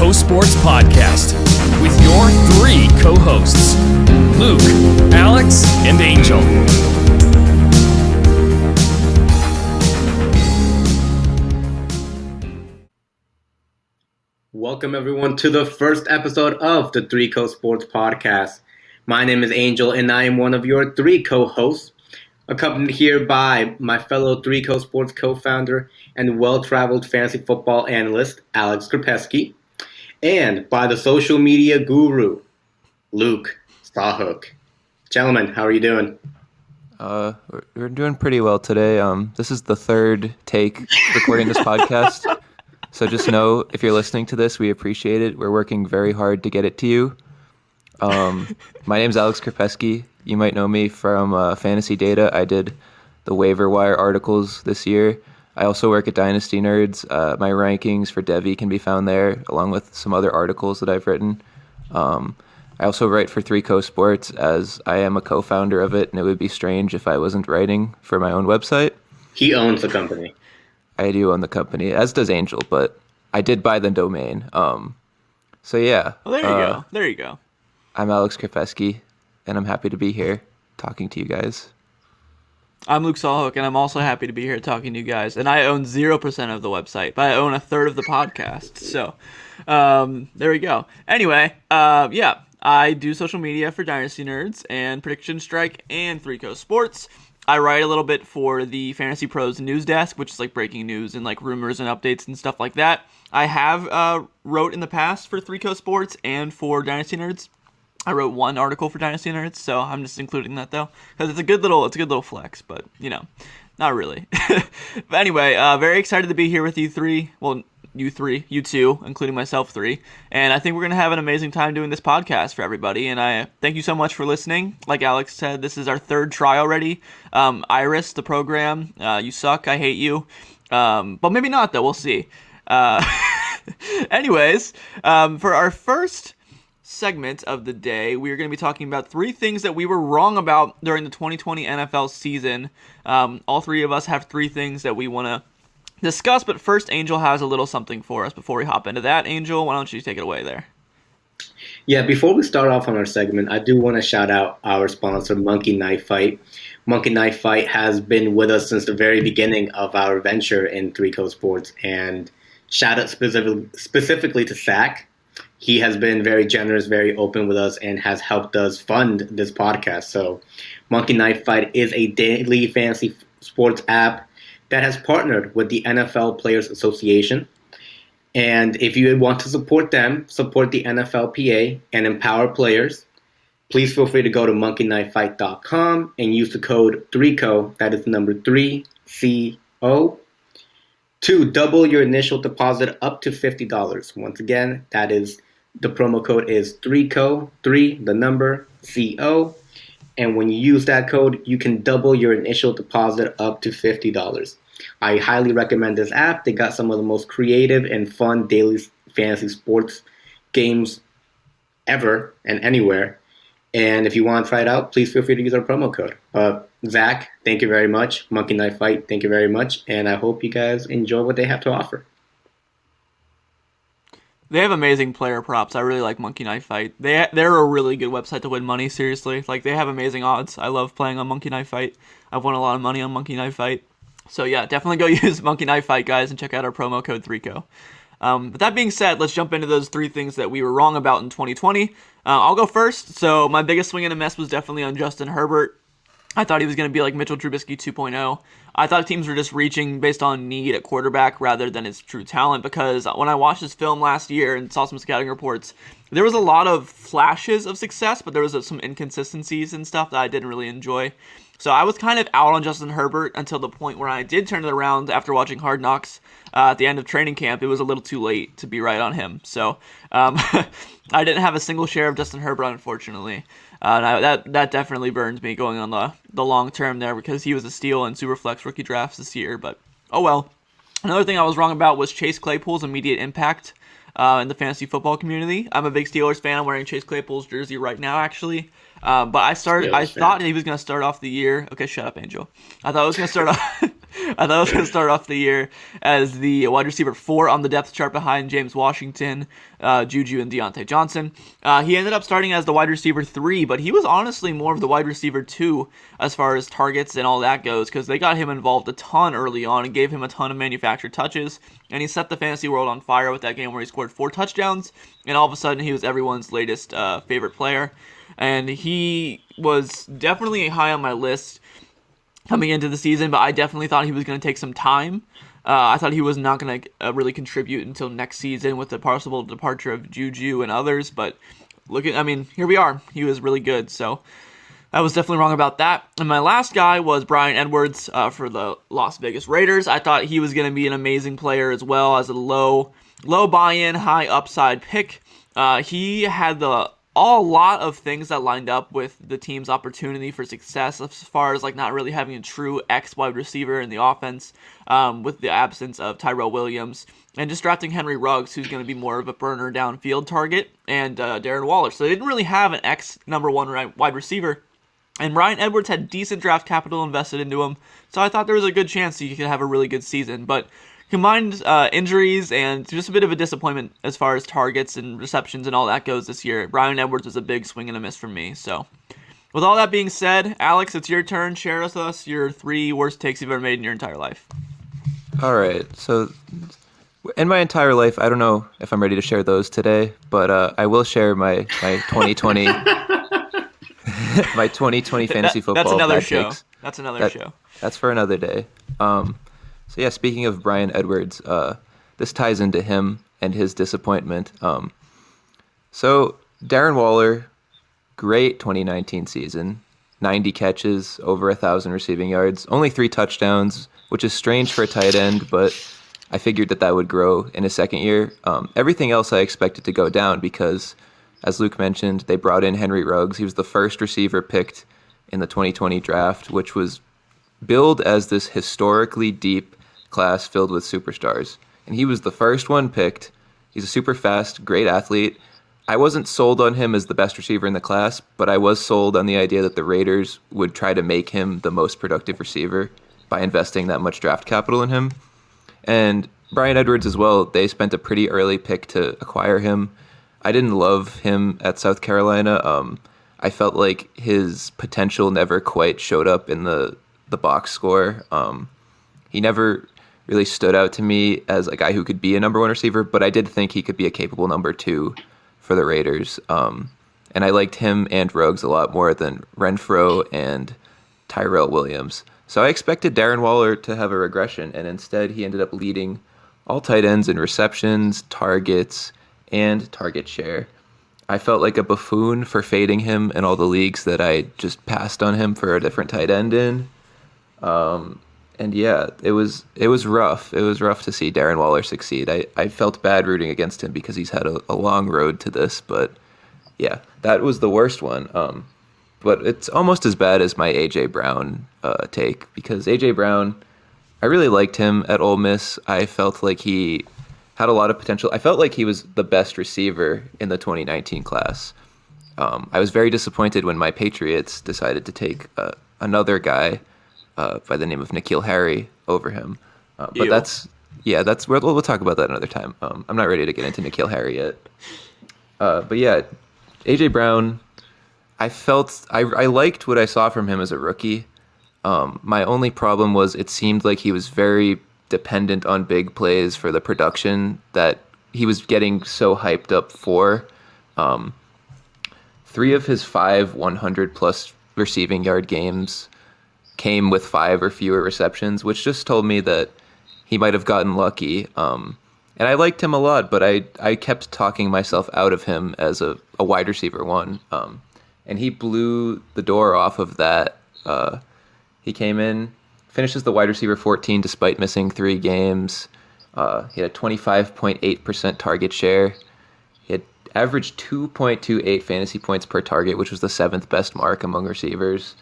3CoSports podcast with your three co-hosts, Luke, Alex, and Angel. Welcome everyone to the first episode of the 3CoSports podcast. My name is Angel and I am one of your three co-hosts, accompanied here by my fellow 3CoSports co-founder and well-traveled fantasy football analyst, Alex Krpeski, and by the social media guru, Luke Sawhook. Gentlemen, how are you doing? We're doing pretty well today. This is the third take recording this podcast. So just know, if you're listening to this, we appreciate it. We're working very hard to get it to you. My name's Alex Krpeski. You might know me from Fantasy Data. I did the waiver wire articles this year. I also work at Dynasty Nerds. My rankings for Devi can be found there, along with some other articles that I've written. I also write for 3CoSports, as I am a co-founder of it, and it would be strange if I wasn't writing for my own website. He owns the company. I do own the company, as does Angel, but I did buy the domain. So yeah. Well, there you go. There you go. I'm Alex Krpeski, and I'm happy to be here talking to you guys. I'm Luke Sawhook, and I'm also happy to be here talking to you guys. And I own 0% of the website, but I own a third of the podcast. So there we go. Anyway, yeah, I do social media for Dynasty Nerds and Prediction Strike and 3CoSports. I write a little bit for the Fantasy Pros news desk, which is like breaking news and like rumors and updates and stuff like that. I have wrote in the past for 3CoSports and for Dynasty Nerds. I wrote one article for Dynasty Nerds, so I'm just including that though, because it's a good little flex, but you know, not really. But anyway, very excited to be here with you three. Well, you two, including myself three, and I think we're gonna have an amazing time doing this podcast for everybody. And I thank you so much for listening. Like Alex said, this is our third try already. Iris, the program, you suck. I hate you, but maybe not though. We'll see. Anyways, for our first segment of the day, we are going to be talking about three things that we were wrong about during the 2020 NFL season. All three of us have three things that we want to discuss, but first Angel has a little something for us before we hop into that. Angel, why don't you take it away there? Yeah, before we start off on our segment, I do want to shout out our sponsor, Monkey Knife Fight. Monkey Knife Fight has been with us since the very beginning of our venture in 3CoSports, and shout out specifically to Zach. He has been very generous, very open with us, and has helped us fund this podcast. So Monkey Knife Fight is a daily fantasy sports app that has partnered with the NFL Players Association. And if you want to support them, support the NFLPA, and empower players, please feel free to go to monkeyknifefight.com and use the code 3CO, that is the number 3CO, to double your initial deposit up to $50. Once again, that is the promo code is 3CO, 3, the number, CO. And when you use that code, you can double your initial deposit up to $50. I highly recommend this app. They got some of the most creative and fun daily fantasy sports games ever and anywhere. And if you want to try it out, please feel free to use our promo code. Zach, thank you very much. Monkey Knife Fight, thank you very much. And I hope you guys enjoy what they have to offer. They have amazing player props. I really like Monkey Knife Fight. They're a really good website to win money, seriously. Like, they have amazing odds. I love playing on Monkey Knife Fight. I've won a lot of money on Monkey Knife Fight. So yeah, definitely go use Monkey Knife Fight, guys, and check out our promo code 3CO. But that being said, let's jump into those three things that we were wrong about in 2020. I'll go first. So my biggest swing and a miss was definitely on Justin Herbert. I thought he was going to be like Mitchell Trubisky 2.0. I thought teams were just reaching based on need at quarterback rather than his true talent, because when I watched his film last year and saw some scouting reports, there was a lot of flashes of success, but there was some inconsistencies and stuff that I didn't really enjoy. So I was kind of out on Justin Herbert until the point where I did turn it around after watching Hard Knocks at the end of training camp. It was a little too late to be right on him. So I didn't have a single share of Justin Herbert, unfortunately. That definitely burns me going on the long term there, because he was a steal in Superflex rookie drafts this year. But oh well. Another thing I was wrong about was Chase Claypool's immediate impact in the fantasy football community. I'm a big Steelers fan. I'm wearing Chase Claypool's jersey right now, actually. But I thought he was going to start off the year. Okay, shut up, Angel. I thought I was going to start off. I thought I was going to start off the year as the wide receiver 4 on the depth chart behind James Washington, Juju, and Deontay Johnson. He ended up starting as the wide receiver 3, but he was honestly more of the wide receiver 2 as far as targets and all that goes, because they got him involved a ton early on and gave him a ton of manufactured touches, and he set the fantasy world on fire with that game where he scored 4 touchdowns, and all of a sudden he was everyone's latest favorite player, and he was definitely high on my list coming into the season, but I definitely thought he was going to take some time. I thought he was not going to really contribute until next season with the possible departure of Juju and others, but here we are. He was really good, so I was definitely wrong about that. And my last guy was Bryan Edwards for the Las Vegas Raiders. I thought he was going to be an amazing player as well as a low buy-in, high upside pick. He had a lot of things that lined up with the team's opportunity for success as far as not really having a true X wide receiver in the offense with the absence of Tyrell Williams and just drafting Henry Ruggs, who's going to be more of a burner downfield target, and Darren Waller. So they didn't really have an X number 1 wide receiver. And Bryan Edwards had decent draft capital invested into him, so I thought there was a good chance he could have a really good season. But combined injuries and just a bit of a disappointment as far as targets and receptions and all that goes this year, Bryan Edwards was a big swing and a miss from me. So with all that being said, Alex, it's your turn. Share with us your 3 worst takes you've ever made in your entire life. All right. So in my entire life, I don't know if I'm ready to share those today, but I will share my 2020 my 2020 fantasy football. That's another bad show. takes. That's another show. That's for another day. So yeah, speaking of Bryan Edwards, this ties into him and his disappointment. So Darren Waller, great 2019 season, 90 catches, over 1,000 receiving yards, only 3 touchdowns, which is strange for a tight end, but I figured that would grow in his second year. Everything else I expected to go down because, as Luke mentioned, they brought in Henry Ruggs. He was the first receiver picked in the 2020 draft, which was billed as this historically deep class filled with superstars. And he was the first one picked. He's a super fast, great athlete. I wasn't sold on him as the best receiver in the class, but I was sold on the idea that the Raiders would try to make him the most productive receiver by investing that much draft capital in him. And Bryan Edwards as well, they spent a pretty early pick to acquire him. I didn't love him at South Carolina. I felt like his potential never quite showed up in the box score. He never really stood out to me as a guy who could be a number 1 receiver, but I did think he could be a capable number 2 for the Raiders. And I liked him and Ruggs a lot more than Renfrow and Tyrell Williams. So I expected Darren Waller to have a regression, and instead he ended up leading all tight ends in receptions, targets, and target share. I felt like a buffoon for fading him in all the leagues that I just passed on him for a different tight end in. And yeah, it was rough. It was rough to see Darren Waller succeed. I felt bad rooting against him because he's had a long road to this, but yeah, that was the worst one. But it's almost as bad as my A.J. Brown take, because A.J. Brown, I really liked him at Ole Miss. I felt like he had a lot of potential. I felt like he was the best receiver in the 2019 class. I was very disappointed when my Patriots decided to take another guy by the name of N'Keal Harry over him. But we'll talk about that another time. I'm not ready to get into N'Keal Harry yet. But yeah, A.J. Brown, I liked what I saw from him as a rookie. My only problem was it seemed like he was very dependent on big plays for the production that he was getting so hyped up for. 3 of his 5 100-plus receiving yard games came with 5 or fewer receptions, which just told me that he might have gotten lucky. And I liked him a lot, but I kept talking myself out of him as a wide receiver 1. And he blew the door off of that. He came in, finishes the wide receiver 14 despite missing 3 games. He had a 25.8% target share. He had averaged 2.28 fantasy points per target, which was the 7th best mark among receivers.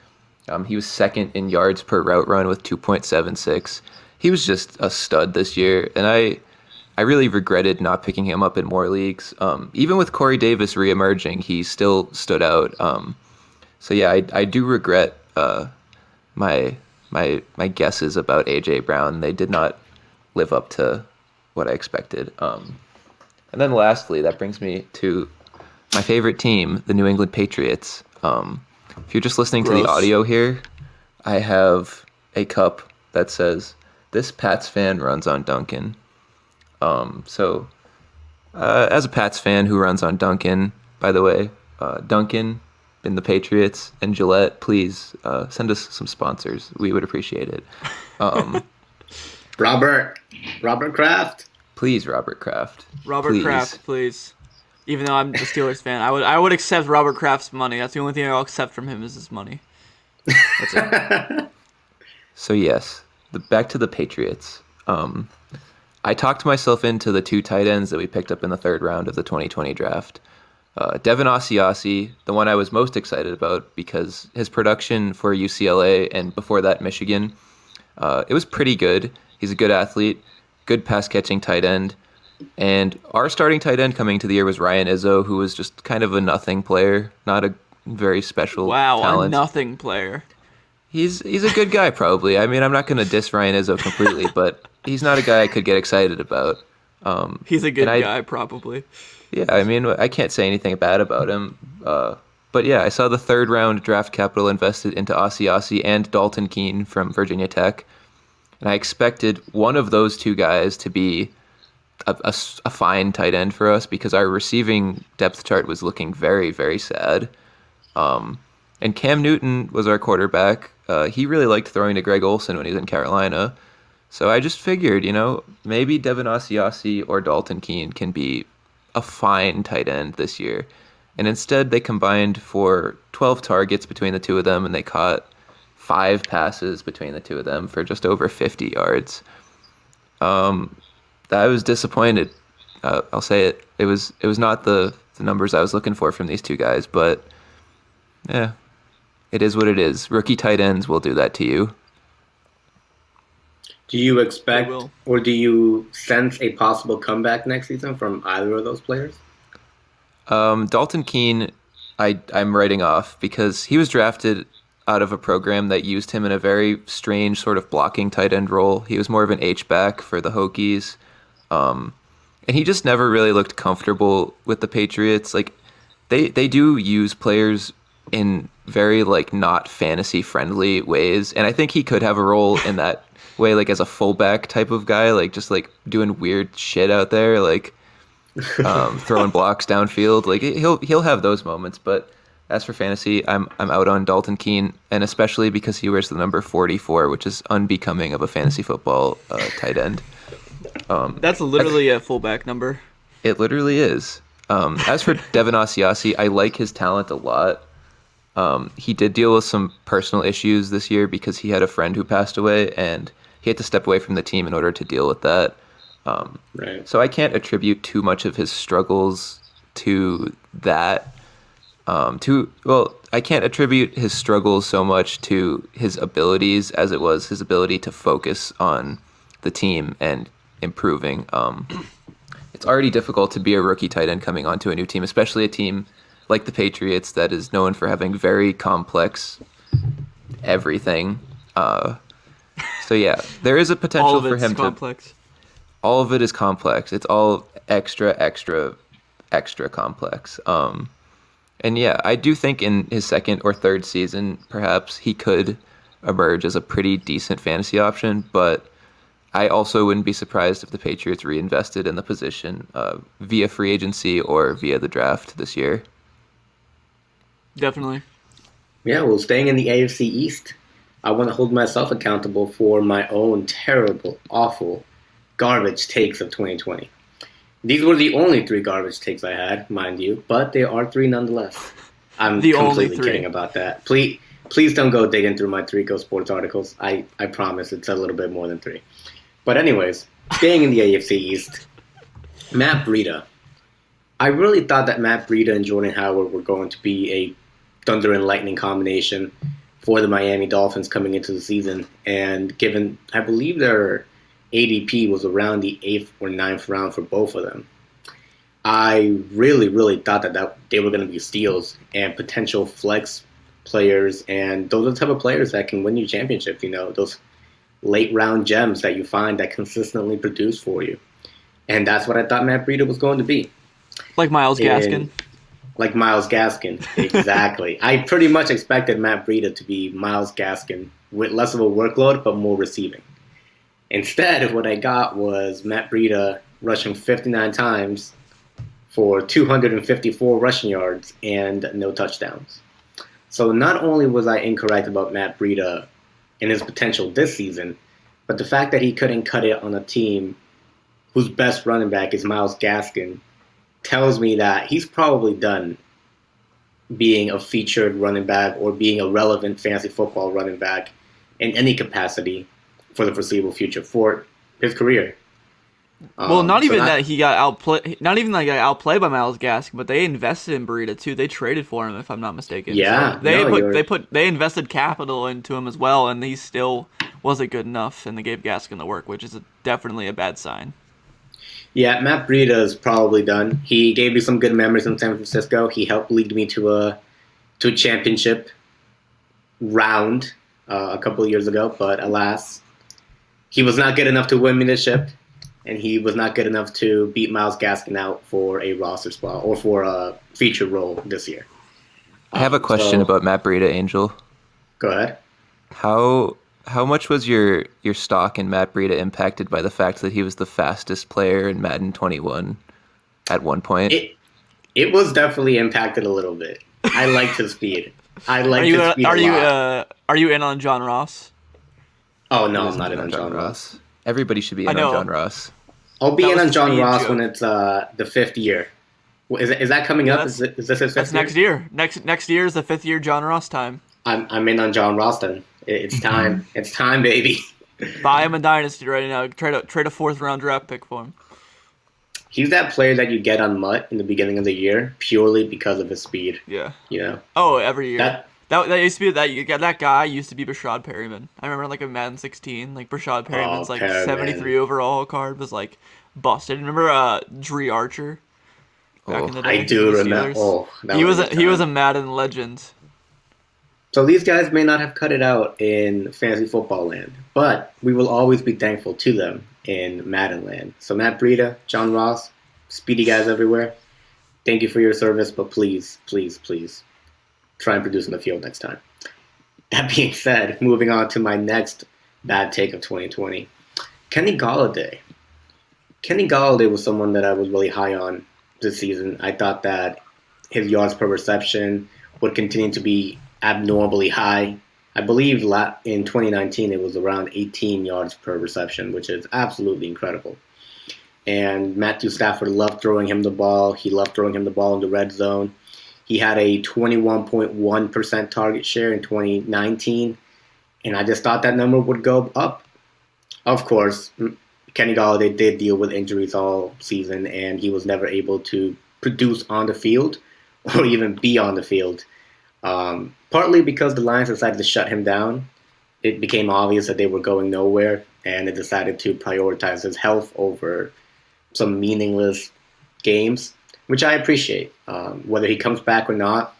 He was second in yards per route run with 2.76. He was just a stud this year, and I really regretted not picking him up in more leagues. Even with Corey Davis reemerging, he still stood out. So yeah, I do regret my my guesses about A.J. Brown. They did not live up to what I expected. And then lastly, that brings me to my favorite team, the New England Patriots. If you're just listening to the audio here, I have a cup that says, "This Pats fan runs on Duncan." So as a Pats fan who runs on Duncan, by the way, Duncan in the Patriots and Gillette, please send us some sponsors. We would appreciate it. Robert Kraft. Please, Robert Kraft. Kraft, please. Even though I'm the Steelers fan, I would accept Robert Kraft's money. That's the only thing I'll accept from him is his money. That's it. So yes, back to the Patriots. I talked myself into the 2 tight ends that we picked up in the 3rd round of the 2020 draft. Devin Asiasi, the one I was most excited about because his production for UCLA and before that Michigan, it was pretty good. He's a good athlete, good pass-catching tight end. And our starting tight end coming to the year was Ryan Izzo, who was just kind of a nothing player, not a very special talent. A nothing player. He's a good guy, probably. I mean, I'm not going to diss Ryan Izzo completely, but he's not a guy I could get excited about. He's a good guy, probably. Yeah, I mean, I can't say anything bad about him. But yeah, I saw the 3rd round draft capital invested into Asiasi and Dalton Keene from Virginia Tech. And I expected one of those 2 guys to be a fine tight end for us because our receiving depth chart was looking very, very sad. And Cam Newton was our quarterback. He really liked throwing to Greg Olsen when he was in Carolina. So I just figured, maybe Devin Asiasi or Dalton Keene can be a fine tight end this year. And instead they combined for 12 targets between the 2 of them, and they caught 5 passes between the 2 of them for just over 50 yards. I was disappointed. I'll say it. It was not the numbers I was looking for from these 2 guys, but yeah, it is what it is. Rookie tight ends will do that to you. Do you expect or do you sense a possible comeback next season from either of those players? Dalton Keene, I'm writing off because he was drafted out of a program that used him in a very strange sort of blocking tight end role. He was more of an H-back for the Hokies. And he just never really looked comfortable with the Patriots. Like they do use players in very not fantasy friendly ways. And I think he could have a role in that way, as a fullback type of guy, just doing weird shit out there, throwing blocks downfield. He'll have those moments, but as for fantasy, I'm out on Dalton Keene, and especially because he wears the number 44, which is unbecoming of a fantasy football tight end. That's literally a fullback number. It literally is. As for Devin Asiasi, I like his talent a lot. He did deal with some personal issues this year because he had a friend who passed away, and he had to step away from the team in order to deal with that. Right. So I can't attribute too much of his struggles to that. I can't attribute his struggles so much to his abilities as it was his ability to focus on the team and improving. It's already difficult to be a rookie tight end coming onto a new team, especially a team like the Patriots that is known for having very complex everything. So yeah, there is a potential for him complex. All of it is complex. It's all extra complex. And yeah, I do think in his 2nd or 3rd season, perhaps he could emerge as a pretty decent fantasy option, but I also wouldn't be surprised if the Patriots reinvested in the position via free agency or via the draft this year. Definitely. Yeah, well, staying in the AFC East, I want to hold myself accountable for my own terrible, awful, garbage takes of 2020. These were the only 3 garbage takes I had, mind you, but they are 3 nonetheless. I'm completely kidding about that. Please don't go digging through my 3CoSports articles. I promise it's a little bit more than 3. But anyways, staying in the AFC East, Matt Breida. I really thought that Matt Breida and Jordan Howard were going to be a thunder and lightning combination for the Miami Dolphins coming into the season. And given, I believe their ADP was around the 8th or 9th round for both of them, I really, really thought that they were going to be steals and potential flex players, and those are the type of players that can win you championships. You know, those late round gems that you find that consistently produce for you. And that's what I thought Matt Breida was going to be. Like Myles Gaskin. And like Myles Gaskin, exactly. I pretty much expected Matt Breida to be Myles Gaskin with less of a workload but more receiving. Instead, what I got was Matt Breida rushing 59 times for 254 rushing yards and no touchdowns. So not only was I incorrect about Matt Breida and his potential this season, but the fact that he couldn't cut it on a team whose best running back is Myles Gaskin tells me that he's probably done being a featured running back or being a relevant fantasy football running back in any capacity for the foreseeable future for his career. Well, not even that he got outplayed. Not even that he got outplayed by Myles Gaskin, but they invested in Breida too. They traded for him, if I'm not mistaken. Yeah, so they invested capital into him as well, and he still wasn't good enough, and they gave Gaskin the work, which is definitely a bad sign. Yeah, Matt Breida is probably done. He gave me some good memories in San Francisco. He helped lead me to a championship round a couple of years ago, but alas, he was not good enough to win me the ship. And he was not good enough to beat Myles Gaskin out for a roster spot or for a featured role this year. I have a question about Matt Breida, Angel. Go ahead. How much was your stock in Matt Breida impacted by the fact that he was the fastest player in Madden 21 at one point? It was definitely impacted a little bit. I liked his speed. I liked his speed a lot. Are you in on John Ross? Oh, no, I'm not in on John Ross. Everybody should be in on John Ross. I'll be in on John Ross when it's the fifth year. Is that coming up? Is this his fifth year? That's next year. Next year is the fifth year John Ross time. I'm in on John Ross then. It's time. It's time, baby. Buy him a dynasty right now. Trade a fourth round draft pick for him. He's that player that you get on Mutt in the beginning of the year purely because of his speed. Yeah. You know. Oh, every year. That used to be that guy used to be Brashad Perryman. I remember like in Madden 16, like Brashad Perryman's 73 overall card was like busted. Remember Dree Archer back in the day? I do remember. He was a Madden legend. So these guys may not have cut it out in fantasy football land, but we will always be thankful to them in Madden land. So Matt Breida, John Ross, speedy guys everywhere. Thank you for your service, but please, please, please try and produce in the field next time. That being said, moving on to my next bad take of 2020. Kenny Golladay. Kenny Golladay was someone that I was really high on this season. I thought that his yards per reception would continue to be abnormally high. I believe in 2019 it was around 18 yards per reception, which is absolutely incredible. And Matthew Stafford loved throwing him the ball. He loved throwing him the ball in the red zone. He had a 21.1% target share in 2019, and I just thought that number would go up. Of course, Kenny Golladay did deal with injuries all season, and he was never able to produce on the field or even be on the field. Partly because the Lions decided to shut him down. It became obvious that they were going nowhere, and they decided to prioritize his health over some meaningless games, which I appreciate. Whether he comes back or not,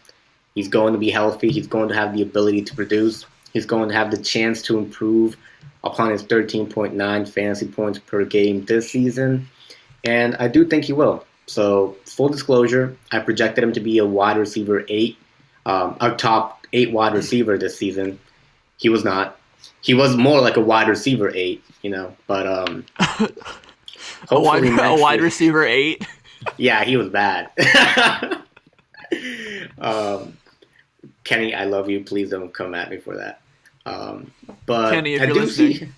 he's going to be healthy. He's going to have the ability to produce. He's going to have the chance to improve upon his 13.9 fantasy points per game this season, and I do think he will. So, full disclosure, I projected him to be a wide receiver 8, a top 8 wide receiver this season. He was not. He was more like a wide receiver 8, but a wide receiver 8? Yeah, he was bad. Kenny, I love you. Please don't come at me for that. But Kenny, if you're listening.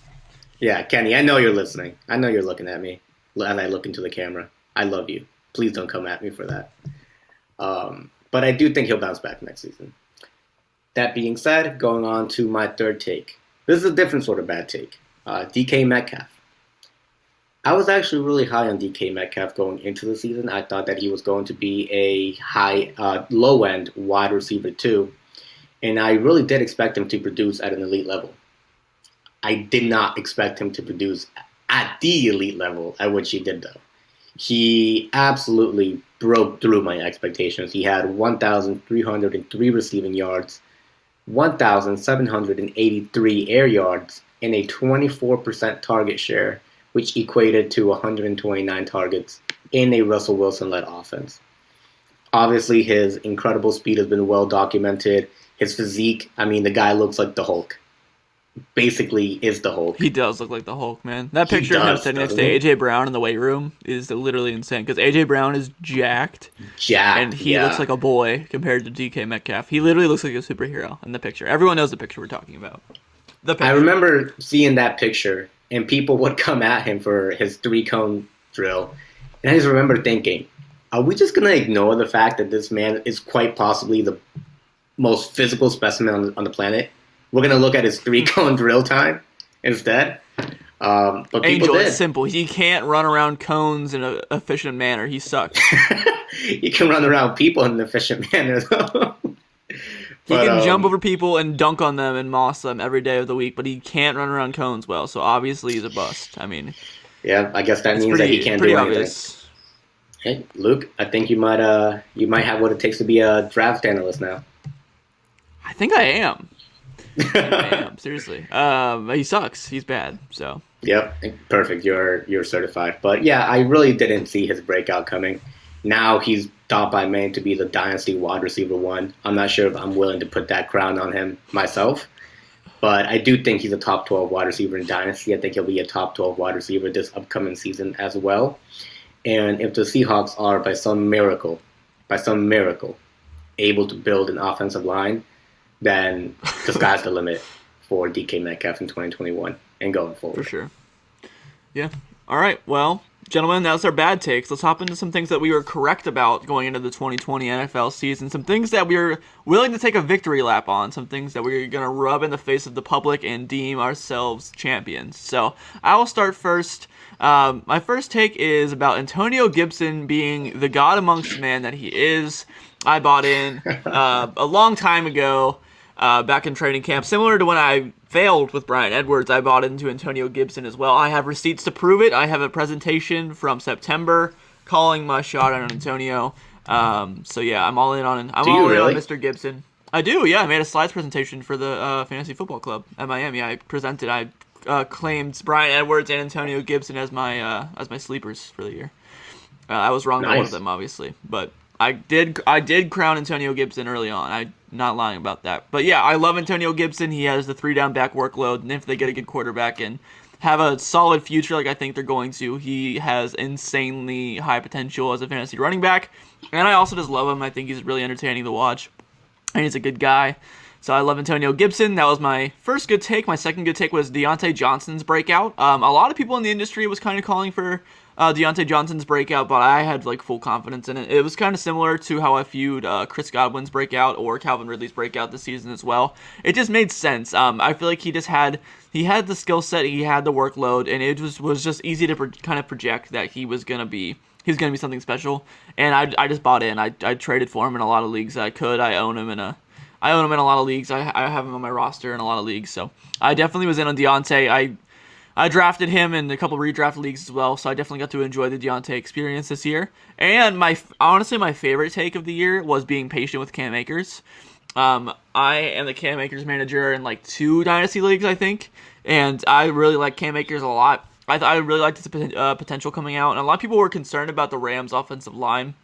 Yeah, Kenny, I know you're listening. I know you're looking at me as I look into the camera. I love you. Please don't come at me for that. But I do think he'll bounce back next season. That being said, going on to my third take. This is a different sort of bad take. DK Metcalf. I was actually really high on DK Metcalf going into the season. I thought that he was going to be a low-end wide receiver too. And I really did expect him to produce at an elite level. I did not expect him to produce at the elite level at which he did, though. He absolutely broke through my expectations. He had 1,303 receiving yards, 1,783 air yards, and a 24% target share, which equated to 129 targets in a Russell Wilson-led offense. Obviously, his incredible speed has been well documented. His physique, I mean, the guy looks like the Hulk. Basically is the Hulk. He does look like the Hulk, man. That picture of him sitting next to A.J. Brown in the weight room is literally insane, because A.J. Brown is jacked, and he looks like a boy compared to DK Metcalf. He literally looks like a superhero in the picture. Everyone knows the picture we're talking about. I remember seeing that picture, and people would come at him for his 3-cone drill, and I just remember thinking, are we just going to ignore the fact that this man is quite possibly the most physical specimen on the planet? We're going to look at his 3-cone drill time instead. But people Angel, did. it's simple. He can't run around cones in an efficient manner. He sucks. He can run around people in an efficient manner, though. He can jump over people and dunk on them and moss them every day of the week, but he can't run around cones well, so obviously he's a bust. I mean... Yeah, I guess that means that he can't do anything. Obvious. Hey, Luke, I think you might have what it takes to be a draft analyst now. I think I am. Seriously. He sucks. He's bad. So. Yep, perfect. You're certified. But yeah, I really didn't see his breakout coming. Now he's thought by many to be the dynasty wide receiver 1. I'm not sure if I'm willing to put that crown on him myself, but I do think he's a top 12 wide receiver in dynasty. I think he'll be a top 12 wide receiver this upcoming season as well. And if the Seahawks are by some miracle, able to build an offensive line, then the sky's the limit for DK Metcalf in 2021 and going forward. For sure. Yeah. All right. Well, gentlemen, that's our bad takes. Let's hop into some things that we were correct about going into the 2020 NFL season. Some things that we were willing to take a victory lap on. Some things that we're going to rub in the face of the public and deem ourselves champions. So I will start first. My first take is about Antonio Gibson being the god amongst men that he is. I bought in a long time ago. Back in training camp, similar to when I failed with Bryan Edwards, I bought into Antonio Gibson as well. I have receipts to prove it. I have a presentation from September calling my shot on Antonio. So yeah, I'm all in on Mr. Gibson. I do. Yeah, I made a slides presentation for the Fantasy Football Club at Miami. I claimed Bryan Edwards and Antonio Gibson as my sleepers for the year. I was wrong on one of them, obviously, but I did crown Antonio Gibson early on. I'm not lying about that. But yeah, I love Antonio Gibson. He has the 3-down back workload, and if they get a good quarterback and have a solid future like I think they're going to, he has insanely high potential as a fantasy running back. And I also just love him. I think he's really entertaining to watch, and he's a good guy. So I love Antonio Gibson. That was my first good take. My second good take was Deontay Johnson's breakout. A lot of people in the industry was kind of calling for Deontay Johnson's breakout, but I had like full confidence in it. It was kind of similar to how I viewed Chris Godwin's breakout or Calvin Ridley's breakout this season as well. It just made sense. I feel like he had the skill set, he had the workload, and it was just easy to kind of project that he was gonna be something special. And I just bought in. I traded for him in a lot of leagues that I could. I own him in a lot of leagues. I have him on my roster in a lot of leagues. So I definitely was in on Deontay. I drafted him in a couple redraft leagues as well, so I definitely got to enjoy the Deontay experience this year. And honestly, my favorite take of the year was being patient with Cam Akers. I am the Cam Akers manager in like 2 dynasty leagues, I think, and I really like Cam Akers a lot. I really liked his potential coming out, and a lot of people were concerned about the Rams' offensive line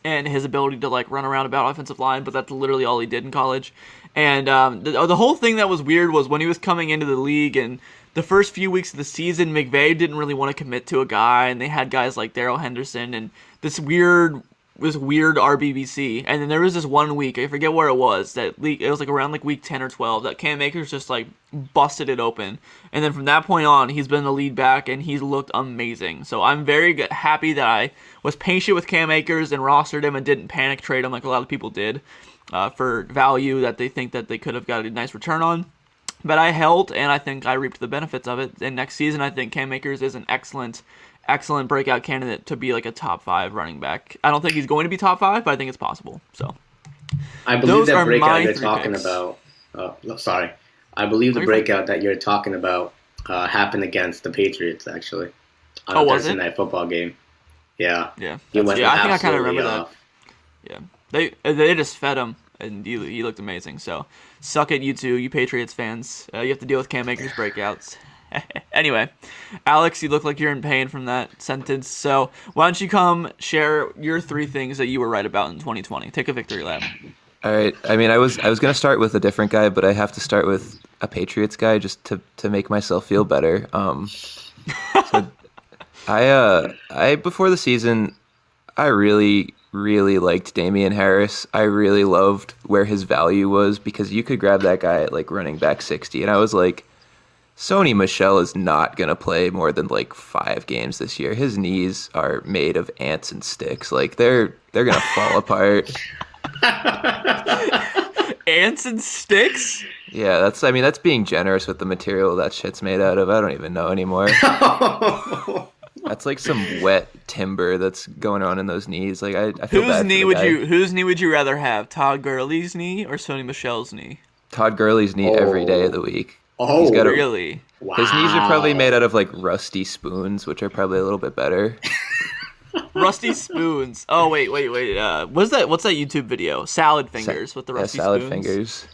and his ability to like run around about offensive line, but that's literally all he did in college. And the whole thing that was weird was when he was coming into the league and the first few weeks of the season, McVay didn't really want to commit to a guy, and they had guys like Darrell Henderson and this weird RBBC. And then there was this one week, I forget where it was, it was like around like week 10 or 12, that Cam Akers just like busted it open. And then from that point on, he's been the lead back, and he's looked amazing. So I'm very happy that I was patient with Cam Akers and rostered him and didn't panic trade him like a lot of people did for value that they think that they could have got a nice return on. But I held, and I think I reaped the benefits of it. And next season, I think Cam Akers is an excellent breakout candidate to be like a top 5 running back. I don't think he's going to be top 5, but I think it's possible. So I believe that breakout you're talking about. I believe the breakout that you're talking about happened against the Patriots actually on a Thursday night football game. Yeah. I think I kind of remember that. Yeah. They just fed him. and he looked amazing. So suck it, you two, you Patriots fans. You have to deal with Cam Akers breakouts. Anyway, Alex, you look like you're in pain from that sentence. So why don't you come share your 3 things that you were right about in 2020? Take a victory lap. All right. I mean, I was gonna start with a different guy, but I have to start with a Patriots guy just to make myself feel better. So I before the season, I really liked Damian Harris. I really loved where his value was because you could grab that guy at like running back 60, and I was like, Sony Michel is not going to play more than like 5 games this year. His knees are made of ants and sticks. Like they're going to fall apart. Ants and sticks? Yeah, that's being generous with the material that shit's made out of. I don't even know anymore. That's like some wet timber that's going on in those knees. Like I feel bad for the guy. Whose knee would you rather have? Todd Gurley's knee or Sony Michel's knee? Todd Gurley's knee every day of the week. Oh, really? Wow. His knees are probably made out of like rusty spoons, which are probably a little bit better. Rusty spoons. Oh wait. What's that YouTube video? Salad fingers with the rusty salad spoons. fingers.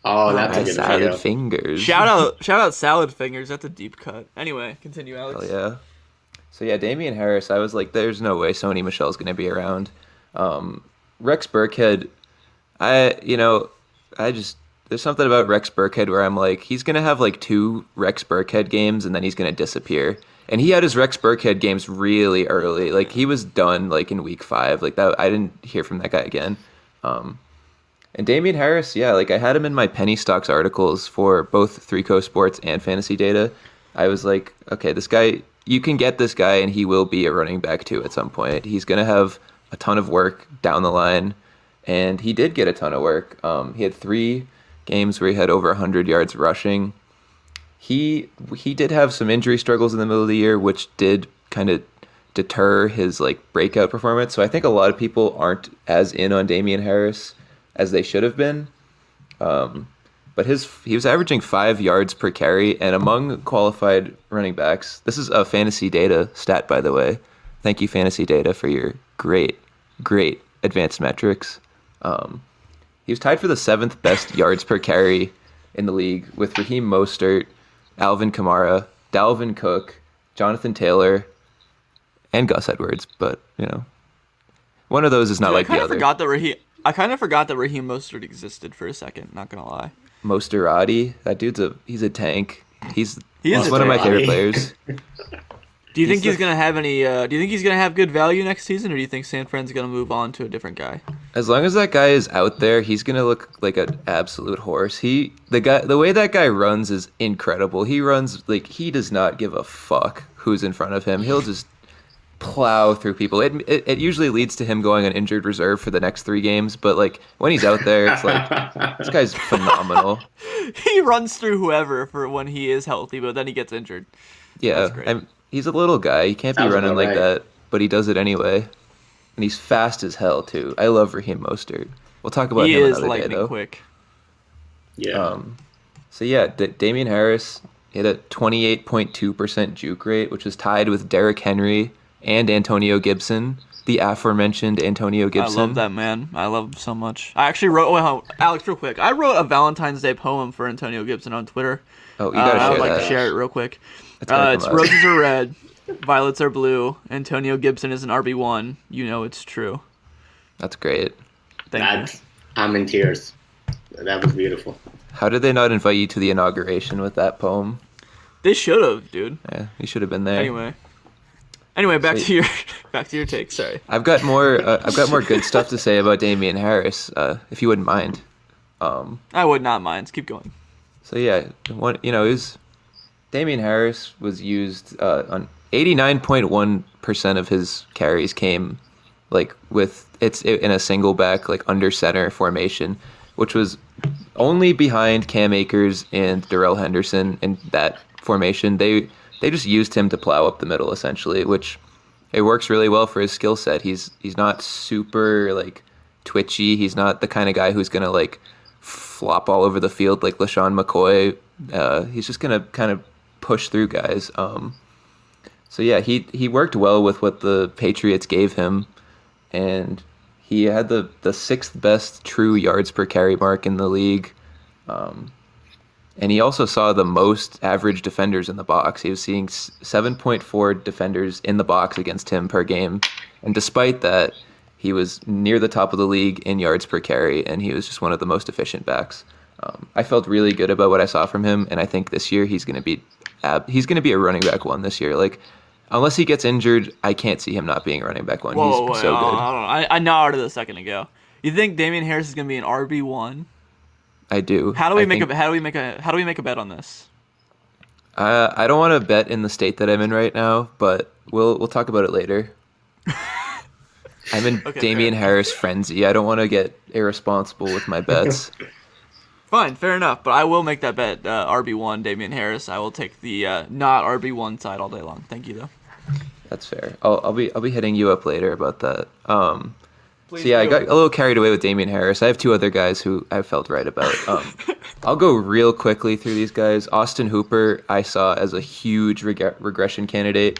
Oh, that's a good salad video. fingers. Shout out salad fingers. That's a deep cut. Anyway, continue, Alex. Hell yeah. So yeah, Damian Harris, I was like, there's no way Sony Michel's gonna be around. Rex Burkhead, there's something about Rex Burkhead where I'm like, he's going to have like 2 Rex Burkhead games and then he's going to disappear. And he had his Rex Burkhead games really early. Like he was done like in week 5. Like that, I didn't hear from that guy again. And Damian Harris, yeah, like I had him in my penny stocks articles for both 3CoSports and Fantasy Data. I was like, okay, this guy, you can get this guy and he will be a running back too at some point. He's going to have a ton of work down the line. And he did get a ton of work. He had 3 games where he had over 100 yards rushing. He did have some injury struggles in the middle of the year, which did kind of deter his like breakout performance. So I think a lot of people aren't as in on Damian Harris as they should have been. But he was averaging 5 yards per carry, and among qualified running backs, this is a Fantasy Data stat, by the way. Thank you, Fantasy Data, for your great advanced metrics. He was tied for the 7th best yards per carry in the league with Raheem Mostert, Alvin Kamara, Dalvin Cook, Jonathan Taylor, and Gus Edwards. But, one of those is not like the other. I kind of forgot that Raheem Mostert existed for a second, not going to lie. Mosterati, that dude's he's a tank. He's is one of my favorite players. Do you think he's gonna have any? Do you think he's gonna have good value next season, or do you think San Fran's gonna move on to a different guy? As long as that guy is out there, he's gonna look like an absolute horse. The way that guy runs is incredible. He runs like he does not give a fuck who's in front of him. He'll just plow through people. It usually leads to him going on injured reserve for the next 3 games, but like when he's out there, it's like this guy's phenomenal. He runs through whoever for when he is healthy, but then he gets injured. Yeah, he's a little guy. He can't be running like that, but he does it anyway. And he's fast as hell, too. I love Raheem Mostert. We'll talk about him another day, though. He is lightning quick. Yeah. So, yeah, Damian Harris hit a 28.2% juke rate, which was tied with Derrick Henry and Antonio Gibson, the aforementioned Antonio Gibson. I love that man. I love him so much. I actually wrote, Alex, real quick. I wrote a Valentine's Day poem for Antonio Gibson on Twitter. Oh, you gotta share that. I would like to share it real quick. It's roses are red, violets are blue. Antonio Gibson is an RB1. You know it's true. That's great. Thank you. I'm in tears. That was beautiful. How did they not invite you to the inauguration with that poem? They should have, dude. Yeah, you should have been there. Anyway, back to your take. Sorry. I've got more good stuff to say about Damian Harris, if you wouldn't mind. I would not mind. Keep going. So yeah, Damian Harris was used on 89.1% of his carries came like it's in a single back like under center formation, which was only behind Cam Akers and Darrell Henderson in that formation. They just used him to plow up the middle essentially, which it works really well for his skill set. He's not super like twitchy. He's not the kind of guy who's gonna like flop all over the field like LaShawn McCoy. He's just gonna kind of push through guys. So yeah, he worked well with what the Patriots gave him, and He had the sixth best true yards per carry mark in the league. And he also saw the most average defenders in the box. He was seeing 7.4 defenders in the box against him per game. And despite that, he was near the top of the league in yards per carry, and he was just one of the most efficient backs. I felt really good about what I saw from him, and I think this year he's going to be a running back one this year. Like, unless he gets injured, I can't see him not being a running back one. Whoa, He's so good. I nodded a second ago. You think Damian Harris is going to be an RB1? I do. How do we make a bet on this? I don't want to bet in the state that I'm in right now, but we'll talk about it later. I'm in Damien Harris frenzy. I don't want to get irresponsible with my bets. Fine, fair enough. But I will make that bet. RB1, Damian Harris. I will take the not RB1 side all day long. Thank you, though. That's fair. I'll be hitting you up later about that. Please I do. got a little carried away with Damian Harris. I have two other guys who I felt right about. I'll go real quickly through these guys. Austin Hooper, I saw as a huge regression candidate.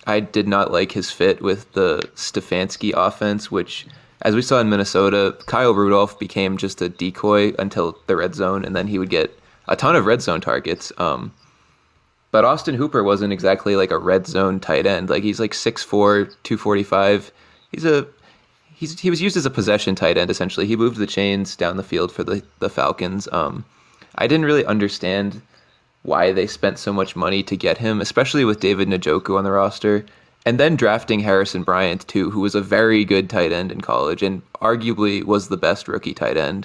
I did not like his fit with the Stefanski offense, which, as we saw in Minnesota, Kyle Rudolph became just a decoy until the red zone, and then he would get a ton of red zone targets. But Austin Hooper wasn't exactly like a red zone tight end. Like, he's like 6'4", 245. He was used as a possession tight end, essentially. He moved the chains down the field for the Falcons. I didn't really understand why they spent so much money to get him, especially with David Njoku on the roster. And then drafting Harrison Bryant, too, who was a very good tight end in college and arguably was the best rookie tight end.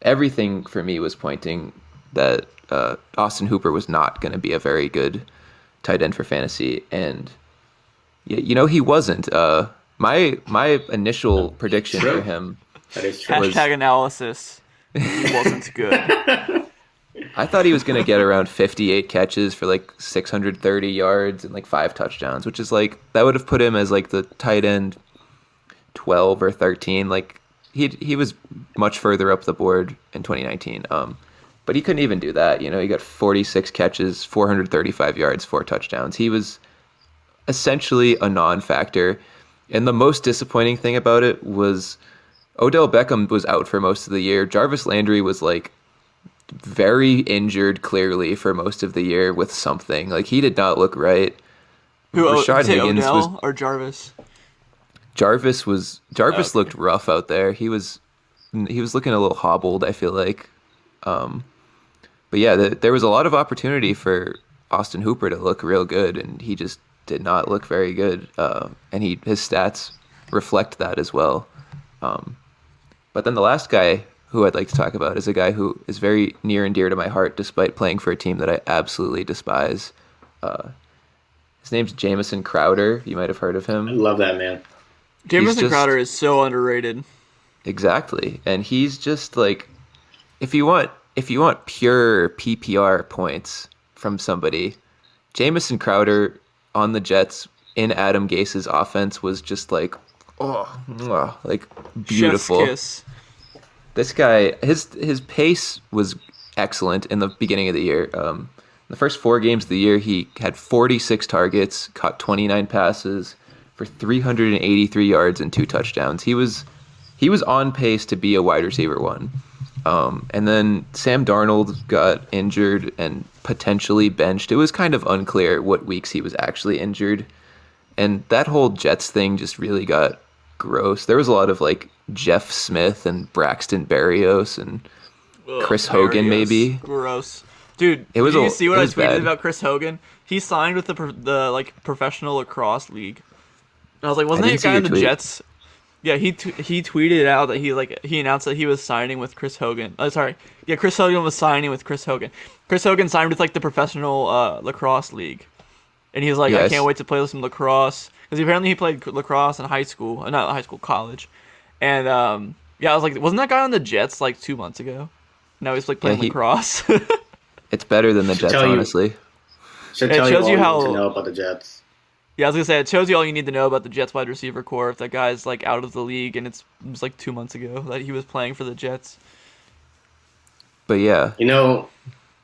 Everything for me was pointing that Austin Hooper was not going to be a very good tight end for fantasy. And, he wasn't. My initial prediction for him That is true. Hashtag analysis. He wasn't good. I thought he was going to get around 58 catches for like 630 yards and like 5 touchdowns, which is like, that would have put him as like the tight end 12 or 13. Like, he was much further up the board in 2019. But he couldn't even do that. He got 46 catches, 435 yards, 4 touchdowns. He was essentially a non-factor. And the most disappointing thing about it was Odell Beckham was out for most of the year. Jarvis Landry was like very injured clearly for most of the year with something. Like, he did not look right. Rashad Higgins Odell or Jarvis? Jarvis looked rough out there. He was looking a little hobbled, I feel like. But yeah, there was a lot of opportunity for Austin Hooper to look real good, and he just did not look very good. And his stats reflect that as well. But then the last guy who I'd like to talk about is a guy who is very near and dear to my heart despite playing for a team that I absolutely despise. His name's Jameson Crowder. You might have heard of him. I love that man. Jameson Crowder is so underrated. Exactly. And he's just like, if you want pure PPR points from somebody, Jameson Crowder on the Jets in Adam Gase's offense was just like, like beautiful. Chef's kiss. This guy, his pace was excellent in the beginning of the year. The first 4 games of the year, he had 46 targets, caught 29 passes for 383 yards and 2 touchdowns. He was on pace to be a wide receiver one. And then Sam Darnold got injured and potentially benched. It was kind of unclear what weeks he was actually injured. And that whole Jets thing just really got gross. There was a lot of like Jeff Smith and Braxton Berrios and Chris Hogan, maybe. Gross. Dude, did you see what I tweeted about Chris Hogan? He signed with the like professional lacrosse league. And I was like, wasn't that guy on the Jets? Yeah, he tweeted out that he announced that he was signing with Chris Hogan. Chris Hogan was signing with Chris Hogan. Chris Hogan signed with like the professional lacrosse league, and he was like, I can't wait to play some lacrosse because apparently he played lacrosse in college, and I was like, wasn't that guy on the Jets like 2 months ago? Now he's like playing lacrosse. It's better than the Jets, honestly. Should tell you all you need to know about the Jets. Yeah, I was going to say, it shows you all you need to know about the Jets wide receiver core if that guy's like out of the league, and it was like 2 months ago that he was playing for the Jets. But yeah.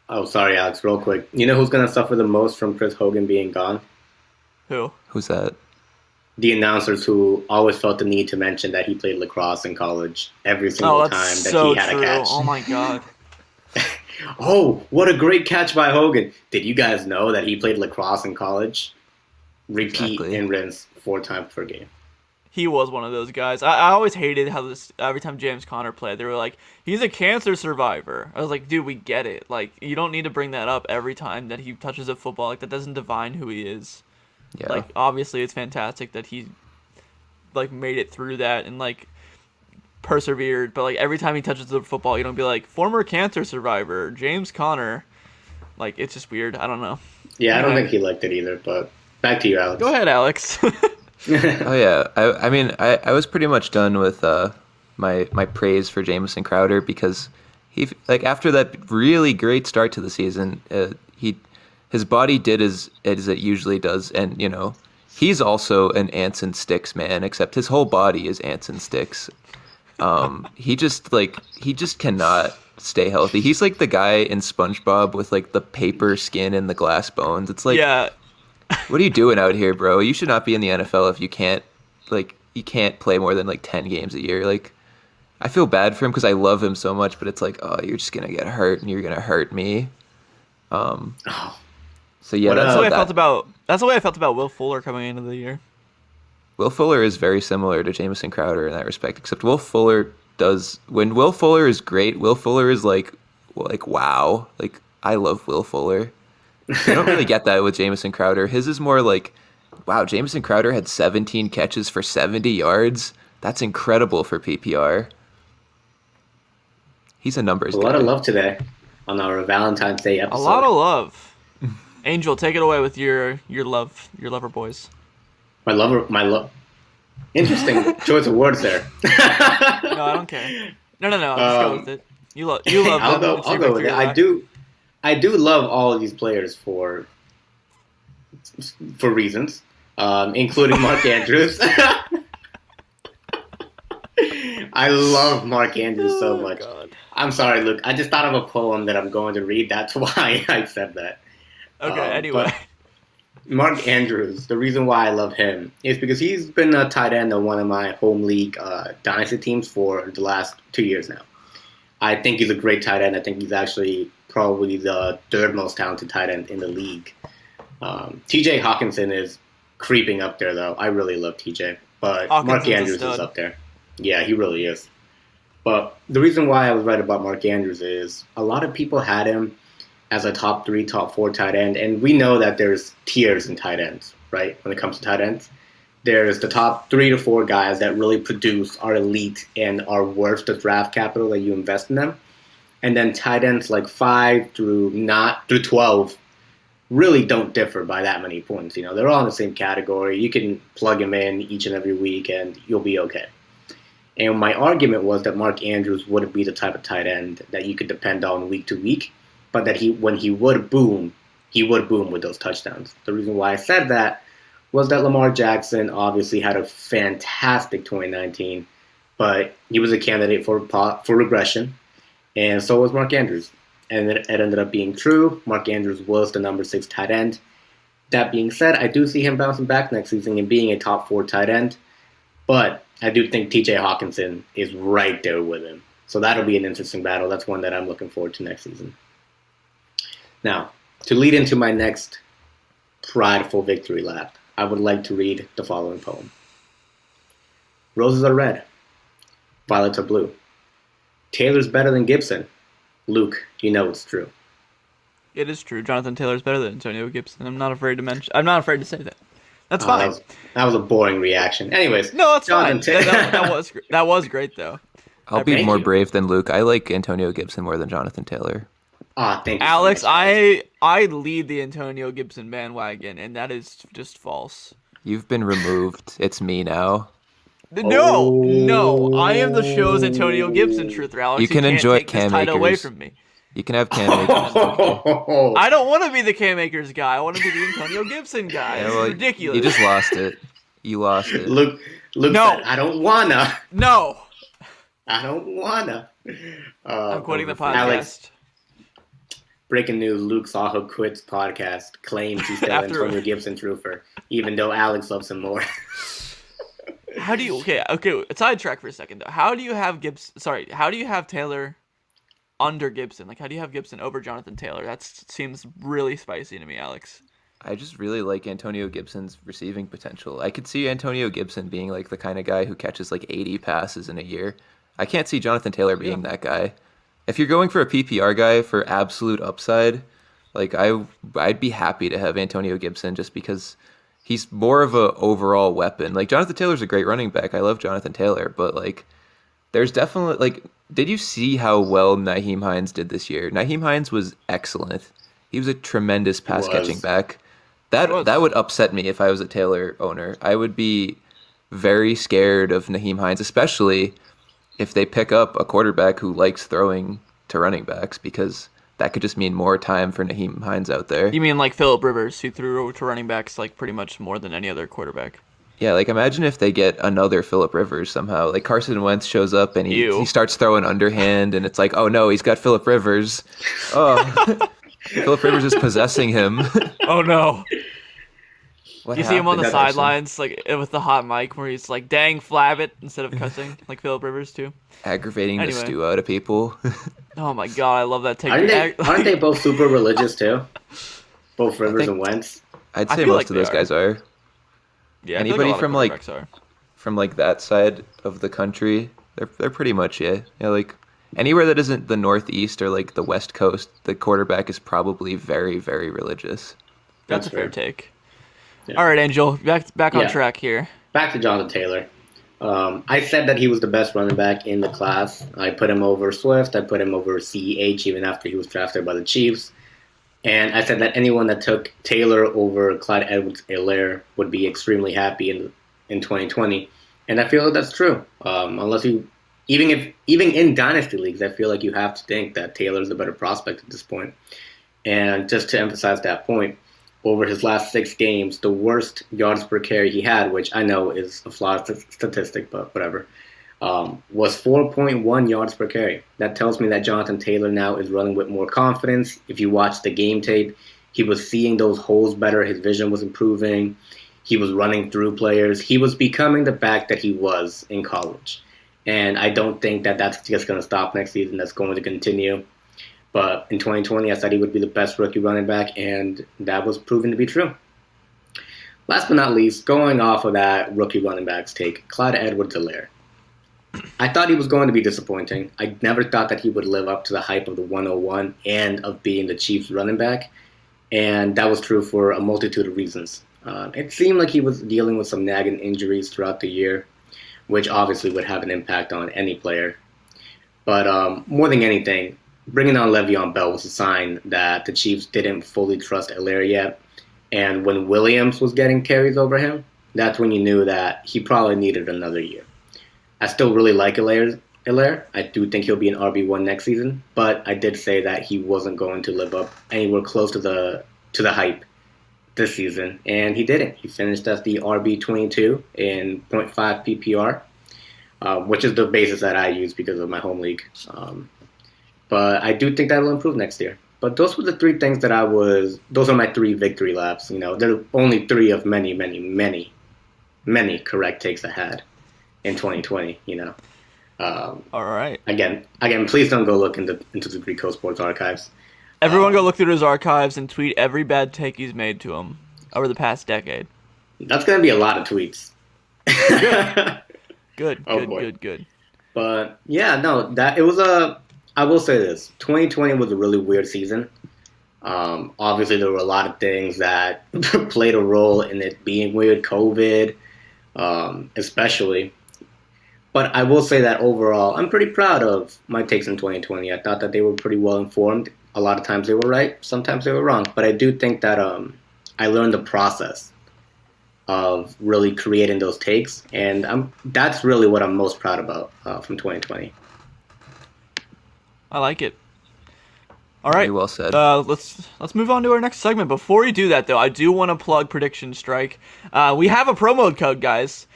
Oh, sorry, Alex, real quick. You know who's going to suffer the most from Chris Hogan being gone? Who? Who's that? the announcers who always felt the need to mention that he played lacrosse in college every single Oh, time that's that so he had true. a catch. Oh my god. Oh, what a great catch by Hogan. Did you guys know that he played lacrosse in college? Repeat Exactly. and rinse 4 times per game. He was one of those guys. I always hated how this every time James Conner played, they were like, he's a cancer survivor. I was like, dude, we get it. Like, you don't need to bring that up every time that he touches a football. Like, that doesn't define who he is. Yeah. Like, obviously, it's fantastic that he like made it through that and like persevered. But like every time he touches the football, you don't be like former cancer survivor James Conner. Like, it's just weird. I don't know. Yeah, I don't think he liked it either, but back to you, Alex. Go ahead, Alex. Oh yeah, I mean I was pretty much done with my praise for Jameson Crowder because he like after that really great start to the season, his body did as it usually does, and you know he's also an ants and sticks man, except his whole body is ants and sticks. He just cannot stay healthy. He's like the guy in SpongeBob with like the paper skin and the glass bones. It's like Yeah. what are you doing out here, bro? You should not be in the NFL if you can't play more than like 10 games a year. Like, I feel bad for him because I love him so much, but it's like, oh, you're just gonna get hurt and you're gonna hurt me. So yeah, What That's the way I that- felt about Will Fuller coming into the year. Will Fuller is very similar to Jameson Crowder in that respect, except Will Fuller when Will Fuller is great, Will Fuller is like wow. Like, I love Will Fuller. I don't really get that with Jameson Crowder. His is more like, wow, Jameson Crowder had 17 catches for 70 yards. That's incredible for PPR. He's a numbers A guy. lot of love today on our Valentine's Day episode. A lot of love. Angel, take it away with your lover boys. My love. Interesting choice of words there. No, I don't care. No, just go with it. You love I'll them. go. It's I'll your go with victory it. lap. I do love all of these players for reasons, including Mark Andrews. I love Mark Andrews so much. God. I'm sorry, Luke. I just thought of a poem that I'm going to read. That's why I said that. Okay, anyway. but Mark Andrews, the reason why I love him is because he's been a tight end on one of my home league dynasty teams for the last 2 years now. I think he's a great tight end. I think he's actually probably the third most talented tight end in the league. TJ Hawkinson is creeping up there, though. I really love TJ. But Mark Hawkinson's a Andrews stud. is up there. Yeah, he really is. But the reason why I was right about Mark Andrews is a lot of people had him as a top 3, top 4 tight end. And we know that there's tiers in tight ends, right? When it comes to tight ends. There's the top 3 to 4 guys that really produce, are elite, and are worth the draft capital that you invest in them. And then tight ends like 5 through 12 really don't differ by that many points. You know, they're all in the same category. You can plug them in each and every week, and you'll be okay. And my argument was that Mark Andrews wouldn't be the type of tight end that you could depend on week to week, but that when he would boom with those touchdowns. The reason why I said that was that Lamar Jackson obviously had a fantastic 2019, but he was a candidate for regression, and so was Mark Andrews. And it ended up being true. Mark Andrews was the number 6 tight end. That being said, I do see him bouncing back next season and being a top 4 tight end, but I do think TJ Hawkinson is right there with him. So that'll be an interesting battle. That's one that I'm looking forward to next season. Now, to lead into my next prideful victory lap, I would like to read the following poem. Roses are red. Violets are blue. Taylor's better than Gibson. Luke, you know it's true. It is true. Jonathan Taylor's better than Antonio Gibson. I'm not afraid to say that. That's fine. That was a boring reaction. Anyways. No, that's fine. Jonathan That was great, though. I'll be Thank more you. brave than Luke. I like Antonio Gibson more than Jonathan Taylor. Thank you Alex, so much, I lead the Antonio Gibson bandwagon, and that is just false. You've been removed. It's me now. No, I am the show's Antonio Gibson truther, Alex. You can can't enjoy take this Cam title away Akers. from me. You can have Cam Akers. I don't want to be the Cam Akers guy. I want to be the Antonio Gibson guy. Yeah, This well, is ridiculous. You just lost it. You lost it. Luke No. said, I don't wanna. No, I don't wanna. I'm quitting the podcast. Alex, Breaking news: Luke Saho quits podcast. Claims he's still After- Antonio Gibson's roofer, even though Alex loves him more. How do you okay? Sidetrack for a second though. How do you have Gibson? Sorry, how do you have Taylor under Gibson? Like, how do you have Gibson over Jonathan Taylor? That seems really spicy to me, Alex. I just really like Antonio Gibson's receiving potential. I could see Antonio Gibson being like the kind of guy who catches like 80 passes in a year. I can't see Jonathan Taylor being that guy. If you're going for a PPR guy for absolute upside, like I'd be happy to have Antonio Gibson just because he's more of a overall weapon. Like Jonathan Taylor's a great running back. I love Jonathan Taylor, but like there's definitely like, did you see how well Nyheim Hines did this year? Nyheim Hines was excellent. He was a tremendous pass catching back. That would upset me if I was a Taylor owner. I would be very scared of Nyheim Hines, especially if they pick up a quarterback who likes throwing to running backs, because that could just mean more time for Nyheim Hines out there. You mean like Phillip Rivers, who threw to running backs like pretty much more than any other quarterback? Yeah, like imagine if they get another Phillip Rivers somehow. Like Carson Wentz shows up and he starts throwing underhand, and it's like, oh no, he's got Phillip Rivers. Oh, Phillip Rivers is possessing him. Oh no. What you see him on the happened? sidelines, like with the hot mic, where he's like, "Dang, flab it," instead of cussing, like Phillip Rivers too. Aggravating the stew out of people. Oh my god, I love that take. Aren't they both super religious too? Both Rivers and Wentz. I'd say most of those guys are. Yeah, anybody from like that side of the country, they're pretty much like anywhere that isn't the Northeast or like the West Coast, the quarterback is probably very, very religious. That's a fair take. Yeah. All right, Angel, back on track here. Back to Jonathan Taylor. I said that he was the best running back in the class. I put him over Swift. I put him over CEH even after he was drafted by the Chiefs. And I said that anyone that took Taylor over Clyde Edwards-Helaire would be extremely happy in 2020. And I feel like that's true. Unless you, even in dynasty leagues, I feel like you have to think that Taylor's the better prospect at this point. And just to emphasize that point, over his last 6 games, the worst yards per carry he had, which I know is a flawed statistic, but whatever, was 4.1 yards per carry. That tells me that Jonathan Taylor now is running with more confidence. If you watch the game tape, he was seeing those holes better. His vision was improving. He was running through players. He was becoming the back that he was in college. And I don't think that that's just going to stop next season. That's going to continue. But in 2020, I said he would be the best rookie running back, and that was proven to be true. Last but not least, going off of that rookie running backs take, Clyde Edwards-Helaire. I thought he was going to be disappointing. I never thought that he would live up to the hype of the 101 and of being the Chiefs running back, and that was true for a multitude of reasons. It seemed like he was dealing with some nagging injuries throughout the year, which obviously would have an impact on any player. But more than anything, bringing on Le'Veon Bell was a sign that the Chiefs didn't fully trust Helaire yet. And when Williams was getting carries over him, that's when you knew that he probably needed another year. I still really like Helaire. I do think he'll be an RB1 next season, but I did say that he wasn't going to live up anywhere close to the hype this season, and he didn't. He finished as the RB22 in 0.5 PPR, which is the basis that I use because of my home league. But I do think that will improve next year. But those were the 3 things those are my 3 victory laps. You know, there are only 3 of many, many, many, many correct takes I had in 2020, you know. All right. Again, please don't go look into the 3CoSports archives. Everyone go look through his archives and tweet every bad take he's made to him over the past decade. That's going to be a lot of tweets. Good. But, yeah, no, I will say this. 2020 was a really weird season. Obviously, there were a lot of things that played a role in it being weird. COVID, especially. But I will say that overall, I'm pretty proud of my takes in 2020. I thought that they were pretty well informed. A lot of times they were right. Sometimes they were wrong. But I do think that I learned the process of really creating those takes. And that's really what I'm most proud about from 2020. I like it. All right. Very well said. Let's move on to our next segment. Before we do that, though, I do want to plug Prediction Strike. We have a promo code, guys.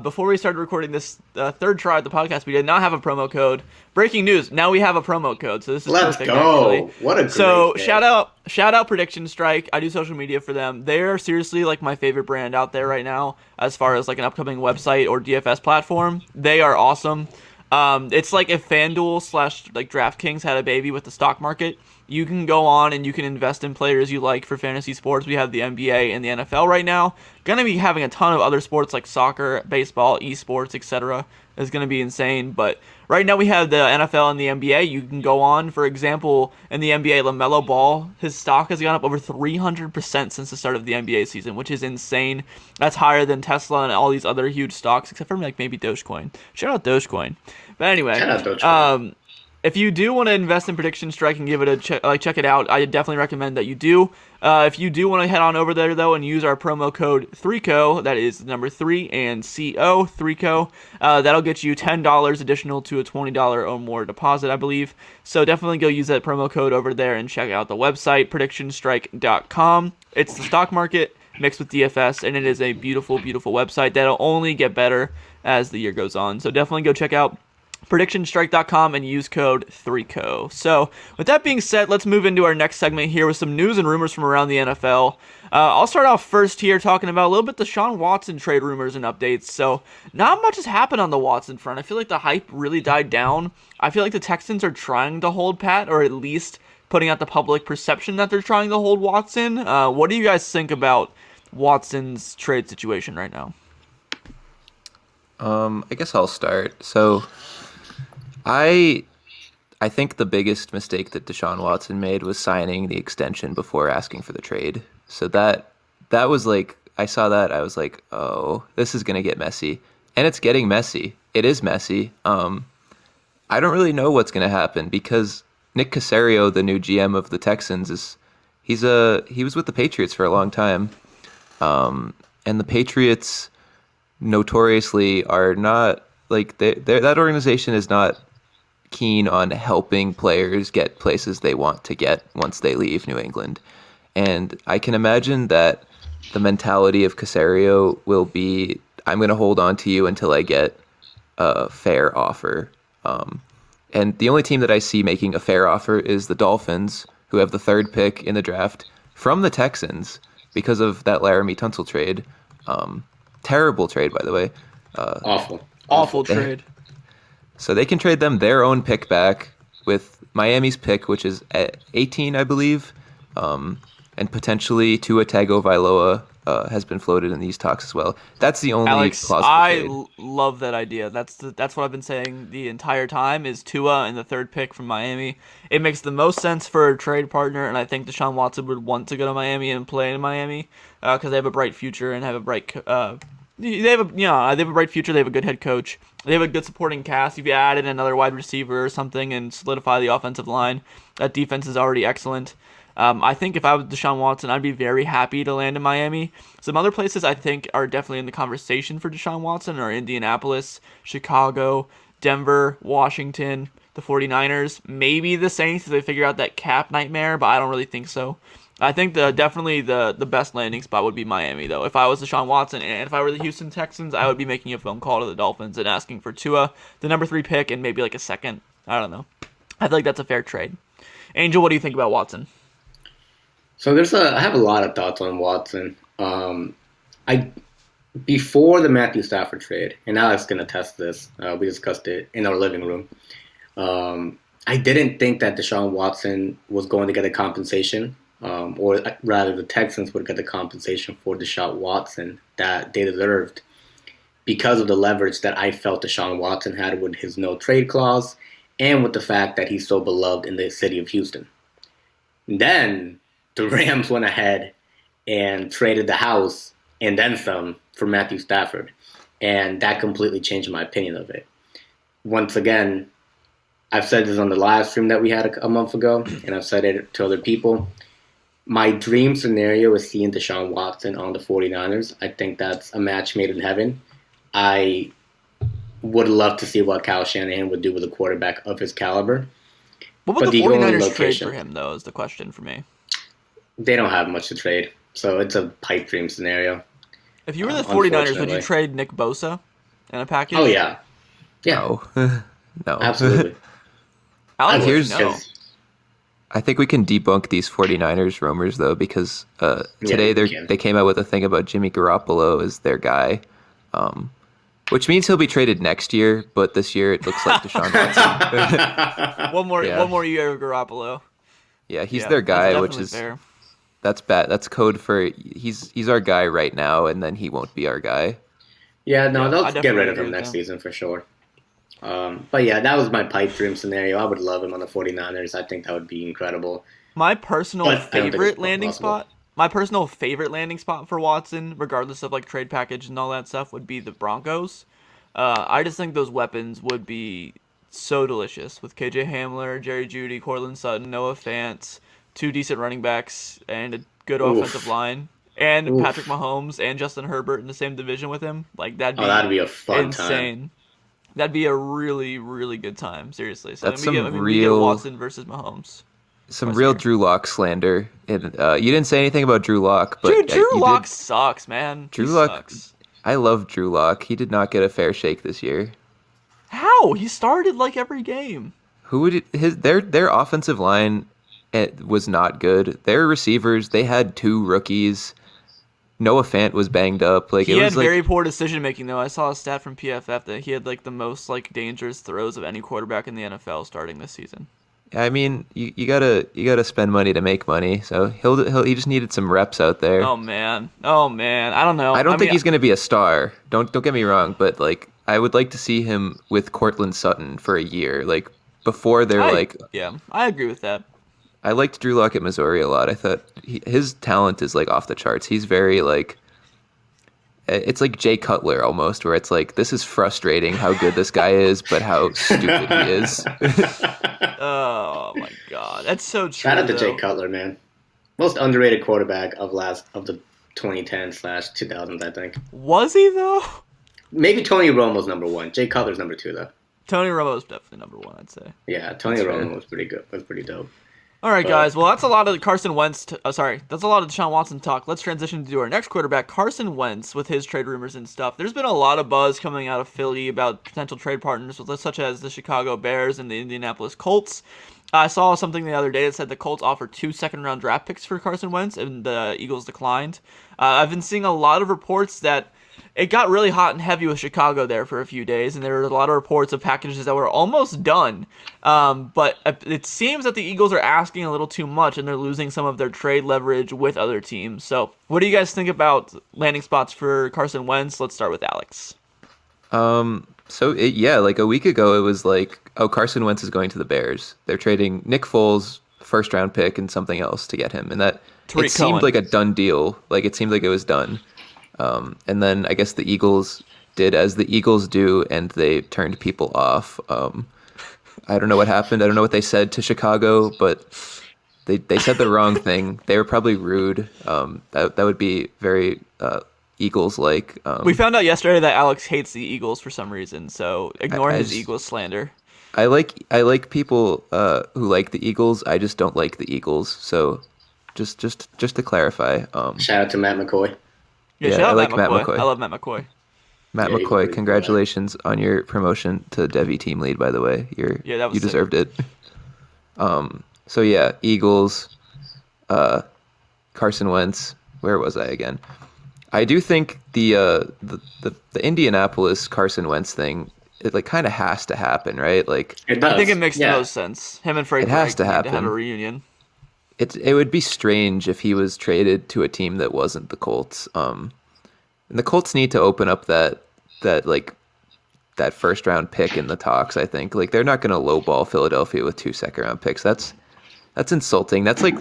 Before we started recording this third try at the podcast, we did not have a promo code. Breaking news! Now we have a promo code, so this is Let's perfect. go! Actually. What a so great shout out Prediction Strike. I do social media for them. They are seriously like my favorite brand out there right now, as far as like an upcoming website or DFS platform. They are awesome. It's like if FanDuel / like DraftKings had a baby with the stock market. You can go on and you can invest in players you like for fantasy sports. We have the NBA and the NFL right now. Gonna be having a ton of other sports like soccer, baseball, esports, etc. It's gonna be insane. But right now we have the NFL and the NBA. You can go on, for example, in the NBA, LaMelo Ball, his stock has gone up over 300% since the start of the NBA season, which is insane. That's higher than Tesla and all these other huge stocks, except for like maybe Dogecoin. Shout out Dogecoin. But anyway, Shout out Dogecoin. If you do want to invest in Prediction Strike and give it a check it out, I definitely recommend that you do. If you do want to head on over there, though, and use our promo code 3CO, that is the number 3 and CO, 3CO, that'll get you $10 additional to a $20 or more deposit, I believe. So definitely go use that promo code over there and check out the website, predictionstrike.com. It's the stock market mixed with DFS, and it is a beautiful, beautiful website that'll only get better as the year goes on. So definitely go check out predictionstrike.com and use code 3CO. So with that being said, let's move into our next segment here with some news and rumors from around the NFL. I'll start off first here talking about a little bit the Deshaun Watson trade rumors and updates. So not much has happened on the Watson front. I feel like the hype really died down. I feel like the Texans are trying to hold pat, or at least putting out the public perception that they're trying to hold Watson. What do you guys think about Watson's trade situation right now? I guess I'll start. So I think the biggest mistake that Deshaun Watson made was signing the extension before asking for the trade. So that was like, I saw that, I was like, oh, this is going to get messy. And it's getting messy. It is messy. I don't really know what's going to happen because Nick Caserio, the new GM of the Texans, he was with the Patriots for a long time. And the Patriots notoriously are not, like, that organization is not keen on helping players get places they want to get once they leave New England. And I can imagine that the mentality of Caserio will be, I'm going to hold on to you until I get a fair offer. And the only team that I see making a fair offer is the Dolphins, who have the 3rd pick in the draft from the Texans because of that Laramie Tunsil trade. Terrible trade, by the way. Awful trade. So they can trade them their own pick back with Miami's pick, which is at 18, I believe, and potentially Tua Tagovailoa has been floated in these talks as well. That's the only Alex, plausible trade. love that idea. That's what I've been saying the entire time is Tua and the 3rd pick from Miami. It makes the most sense for a trade partner, and I think Deshaun Watson would want to go to Miami and play in Miami because they have a bright future and have a bright. They have a bright future. They have a good head coach. They have a good supporting cast. If you added another wide receiver or something and solidify the offensive line, that defense is already excellent. I think if I was Deshaun Watson, I'd be very happy to land in Miami. Some other places I think are definitely in the conversation for Deshaun Watson are Indianapolis, Chicago, Denver, Washington, the 49ers, maybe the Saints if they figure out that cap nightmare, but I don't really think so. I think definitely the best landing spot would be Miami, though. If I was Deshaun Watson and if I were the Houston Texans, I would be making a phone call to the Dolphins and asking for Tua, the number 3 pick, and maybe like a second. I don't know. I feel like that's a fair trade. Angel, what do you think about Watson? So I have a lot of thoughts on Watson. Before the Matthew Stafford trade, and Alex can attest to this, we discussed it in our living room. I didn't think that Deshaun Watson was going to get a compensation. Or rather the Texans would get the compensation for Deshaun Watson that they deserved because of the leverage that I felt Deshaun Watson had with his no trade clause and with the fact that he's so beloved in the city of Houston. And then the Rams went ahead and traded the house and then some for Matthew Stafford, and that completely changed my opinion of it. Once again, I've said this on the live stream that we had a month ago, and I've said it to other people. My dream scenario is seeing Deshaun Watson on the 49ers. I think that's a match made in heaven. I would love to see what Kyle Shanahan would do with a quarterback of his caliber. What would But the the only 49ers trade location- for him, though, is the question for me. They don't have much to trade, so it's a pipe dream scenario. If you were the 49ers, would you Unfortunately. trade Nick Bosa in a package? Oh yeah, yeah, No. No. absolutely. Alex, And here's- no. I think we can debunk these 49ers rumors, though, because today we can. they came out with a thing about Jimmy Garoppolo as their guy, which means he'll be traded next year, but this year it looks like Deshaun Watson. One Yeah. more year of Garoppolo. Yeah, he's Yeah, their guy, that's which definitely is fair. that's bad. That's code for he's our guy right now, and then he won't be our guy. Yeah, no, Yeah, I they'll get definitely rid of agree him with next that. season for sure. But yeah, that was my pipe dream scenario. I would love him on the 49ers. I think that would be incredible. My personal But I don't think it's favorite landing possible. spot. My personal favorite landing spot for Watson, regardless of like trade package and all that stuff, would be the Broncos. I just think those weapons would be so delicious with KJ Hamler, Jerry Jeudy, Cortland Sutton, Noah Fant, 2 decent running backs, and a good Oof. offensive line, and Oof. Patrick Mahomes and Justin Herbert in the same division with him. Like that'd be, That'd be a fun insane. time. That'd be a really, really good time. Seriously. So That's then we some get real- Watson versus Mahomes. Some What's real here? Drew Lock slander. And, you didn't say anything about Drew Lock, but Dude, Drew you Lock did. sucks, man. Drew He Lock- sucks. I love Drew Lock. He did not get a fair shake this year. How? He started like every game. Who would their offensive line was not good. Their receivers, they had 2 rookies. Noah Fant was banged up. Like He it had was like very poor decision making though. I saw a stat from PFF that he had like the most like dangerous throws of any quarterback in the NFL starting this season. I mean, you gotta spend money to make money. So he just needed some reps out there. Oh man. I don't know. I don't think mean, he's gonna be a star. Don't get me wrong, but like I would like to see him with Cortland Sutton for a year. Like before they're yeah, I agree with that. I liked Drew Lock at Missouri a lot. I thought his talent is like off the charts. He's very like, it's like Jay Cutler almost, where it's like, this is frustrating how good this guy is, but how stupid he is. Oh my god, that's so true. Shout out to Jay though. Cutler, man. Most underrated quarterback of the 2010/2000s, I think. Was he though? Maybe Tony Romo's number 1. Jay Cutler's number 2, though. Tony Romo's definitely number 1, I'd say. Yeah, Tony That's Romo fair. was pretty good. Was pretty dope. All right, But- guys. Well, that's a lot of Carson Wentz. That's a lot of Deshaun Watson talk. Let's transition to our next quarterback, Carson Wentz, with his trade rumors and stuff. There's been a lot of buzz coming out of Philly about potential trade partners, such as the Chicago Bears and the Indianapolis Colts. I saw something the other day that said the Colts offered 2 second-round draft picks for Carson Wentz, and the Eagles declined. I've been seeing a lot of reports that it got really hot and heavy with Chicago there for a few days, and there were a lot of reports of packages that were almost done. But it seems that the Eagles are asking a little too much, and they're losing some of their trade leverage with other teams. So what do you guys think about landing spots for Carson Wentz? Let's start with Alex. Like a week ago, it was like, oh, Carson Wentz is going to the Bears. They're trading Nick Foles, first round pick, and something else to get him. And that Tariq it seemed Cohen. like a done deal. Like it seemed like it was done. And then I guess the Eagles did as the Eagles do, and they turned people off. I don't know what happened. I don't know what they said to Chicago, but they said the wrong thing. They were probably rude. That would be very Eagles-like. We found out yesterday that Alex hates the Eagles for some reason, so ignore his just- Eagles slander. I like people who like the Eagles. I just don't like the Eagles. So just to clarify, Shout out to Matt McCoy. Yeah, shout out I like Matt Matt McCoy. McCoy. I love Matt McCoy. Matt Yeah, he's a McCoy, pretty cool congratulations on your promotion to Devi team lead. By the way, Yeah, that was you sick. deserved it. So yeah, Eagles, Carson Wentz. Where was I again? I do think the Indianapolis Carson Wentz thing, it like kind of has to happen, right? Like It does. I think it makes yeah. the most sense. Him and Frank It has to need to have happen. a reunion. it would be strange if he was traded to a team that wasn't the Colts. And the Colts need to open up that first round pick in the talks. I think like they're not going to lowball Philadelphia with 2 second round picks. That's insulting. That's like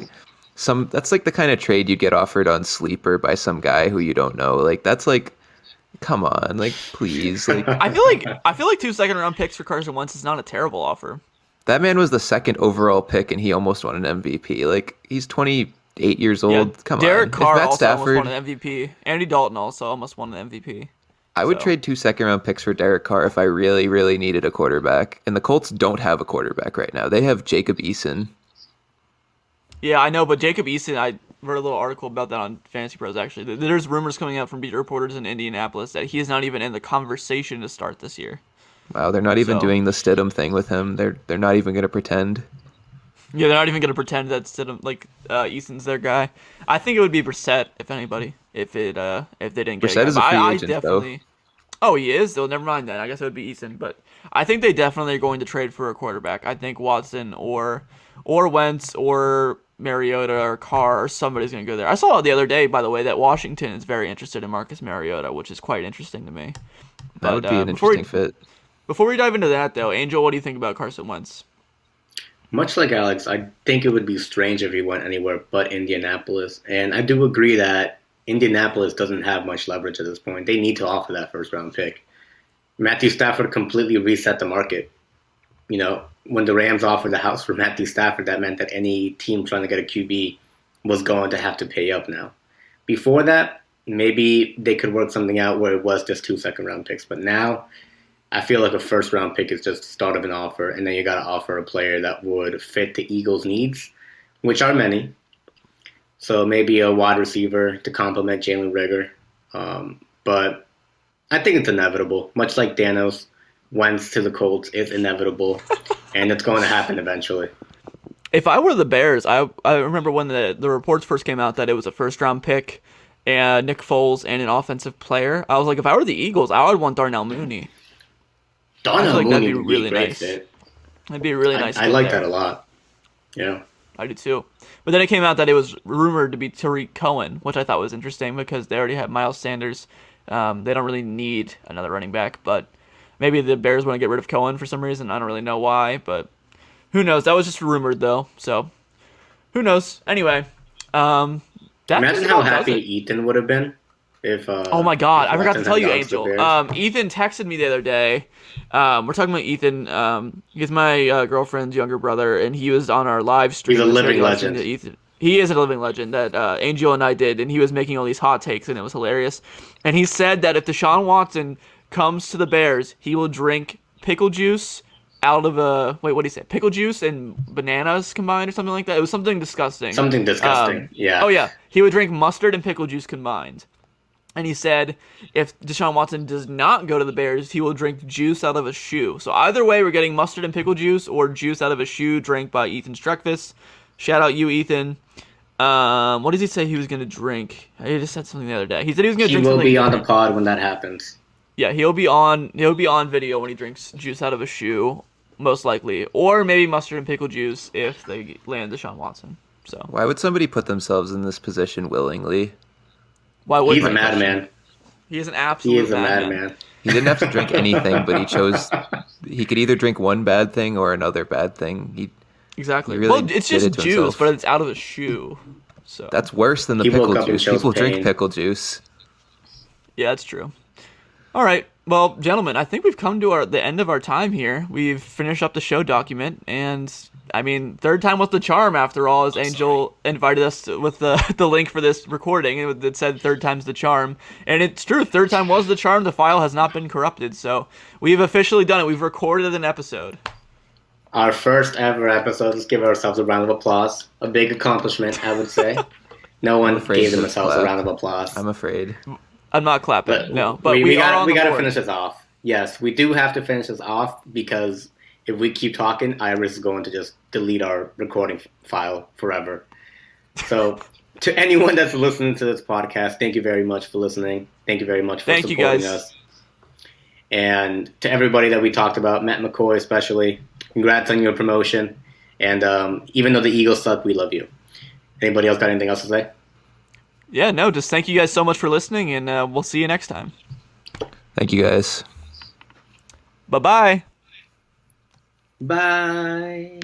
the kind of trade you get offered on Sleeper by some guy who you don't know. Like that's like, come on, like please. Like I feel like 2 second round picks for Carson Wentz is not a terrible offer. that man was the second overall pick and he almost won an MVP. Like he's 28 years old. Come Derek on. Carr If Matt also Stafford, almost won an MVP. Andy Dalton also almost won an MVP. I would trade 2 second-round picks for Derek Carr if I really, really needed a quarterback. And the Colts don't have a quarterback right now. They have Jacob Eason. Yeah, I know, but Jacob Eason, I wrote a little article about that on Fantasy Pros, actually. There's rumors coming out from beat reporters in Indianapolis that he is not even in the conversation to start this year. Wow, they're not even doing the Stidham thing with him. They're not even going to pretend. Yeah, they're not even going to pretend that Stidham, Eason's their guy. I think it would be Brissett, if anybody, if they didn't get Brissett is a free agent, though. Oh, he is? Though, never mind that. I guess it would be Eason. But I think they definitely are going to trade for a quarterback. I think Watson or Wentz or Mariota or Carr or somebody's going to go there. I saw the other day, by the way, that Washington is very interested in Marcus Mariota, which is quite interesting to me. That would be an interesting fit. Before we dive into that, though, Angel, what do you think about Carson Wentz? Much like Alex, I think it would be strange if he went anywhere but Indianapolis. And I do agree that Indianapolis doesn't have much leverage at this point. They need to offer that first-round pick. Matthew Stafford completely reset the market. You know, when the Rams offered the house for Matthew Stafford, that meant that any team trying to get a QB was going to have to pay up now. Before that, maybe they could work something out where it was just 2 second-round picks. But now, I feel like a first-round pick is just the start of an offer, and then you got to offer a player that would fit the Eagles' needs, which are many. So maybe a wide receiver to complement Jalen Reagor. But I think it's inevitable. Much like Danos, Wentz to the Colts is inevitable, and it's going to happen eventually. If I were the Bears, I remember when the reports first came out that it was a first-round pick, and Nick Foles and an offensive player. I was like, if I were the Eagles, I would want Darnell Mooney. Darnell Mooney that'd be would really be a great nice. fit. That'd be a really nice. I like that a lot. Yeah. I do too. But then it came out that it was rumored to be Tariq Cohen, which I thought was interesting because they already have Miles Sanders. They don't really need another running back, but maybe the Bears want to get rid of Cohen for some reason. I don't really know why, but who knows? That was just rumored though, so who knows? Anyway, imagine how happy Ethan would have been if. Oh my God! I forgot to tell you, Angel. Bears. Ethan texted me the other day. We're talking about Ethan. He's my girlfriend's younger brother, and he was on our live stream. He's a living legend. He is a living legend that Angel and I did, and he was making all these hot takes, and it was hilarious. And he said that if Deshaun Watson comes to the Bears, he will drink pickle juice out of a what did he say? Pickle juice and bananas combined or something like that. It was something disgusting. Something disgusting. Yeah. Oh yeah, he would drink mustard and pickle juice combined. And he said if Deshaun Watson does not go to the Bears, he will drink juice out of a shoe. So either way, we're getting mustard and pickle juice or juice out of a shoe drank by Ethan Streckfus. Shout out you, Ethan. What did he say he was going to drink? He just said something the other day. He said he was going to drink something. He will be on the pod when that happens. Yeah, he'll be on video when he drinks juice out of a shoe, most likely. Or maybe mustard and pickle juice if they land Deshaun Watson. So why would somebody put themselves in this position willingly? Why would He's a madman. He is an absolute madman. He didn't have to drink anything, but he chose. He could either drink one bad thing or another bad thing. Exactly. Really it's just juice, himself. But it's out of a shoe. So that's worse than the pickle juice. People drink pickle juice. Yeah, that's true. All right. Well, gentlemen, I think we've come to the end of our time here. We've finished up the show document, and I mean, third time was the charm after all, as Angel invited us with the link for this recording. It said third time's the charm. And it's true, third time was the charm. The file has not been corrupted. So we've officially done it. We've recorded an episode. Our first ever episode. Let's give ourselves a round of applause. A big accomplishment, I would say. No one gave themselves a round of applause. I'm afraid. I'm not clapping, but we got to finish this off. Yes, we do have to finish this off because if we keep talking, Iris is going to just delete our recording file forever. So, to anyone that's listening to this podcast, thank you very much for listening. Thank you very much for supporting us. And to everybody that we talked about, Matt McCoy especially, congrats on your promotion. And even though the Eagles suck, we love you. Anybody else got anything else to say? Yeah, no, just thank you guys so much for listening, and we'll see you next time. Thank you guys. Bye-bye. Bye.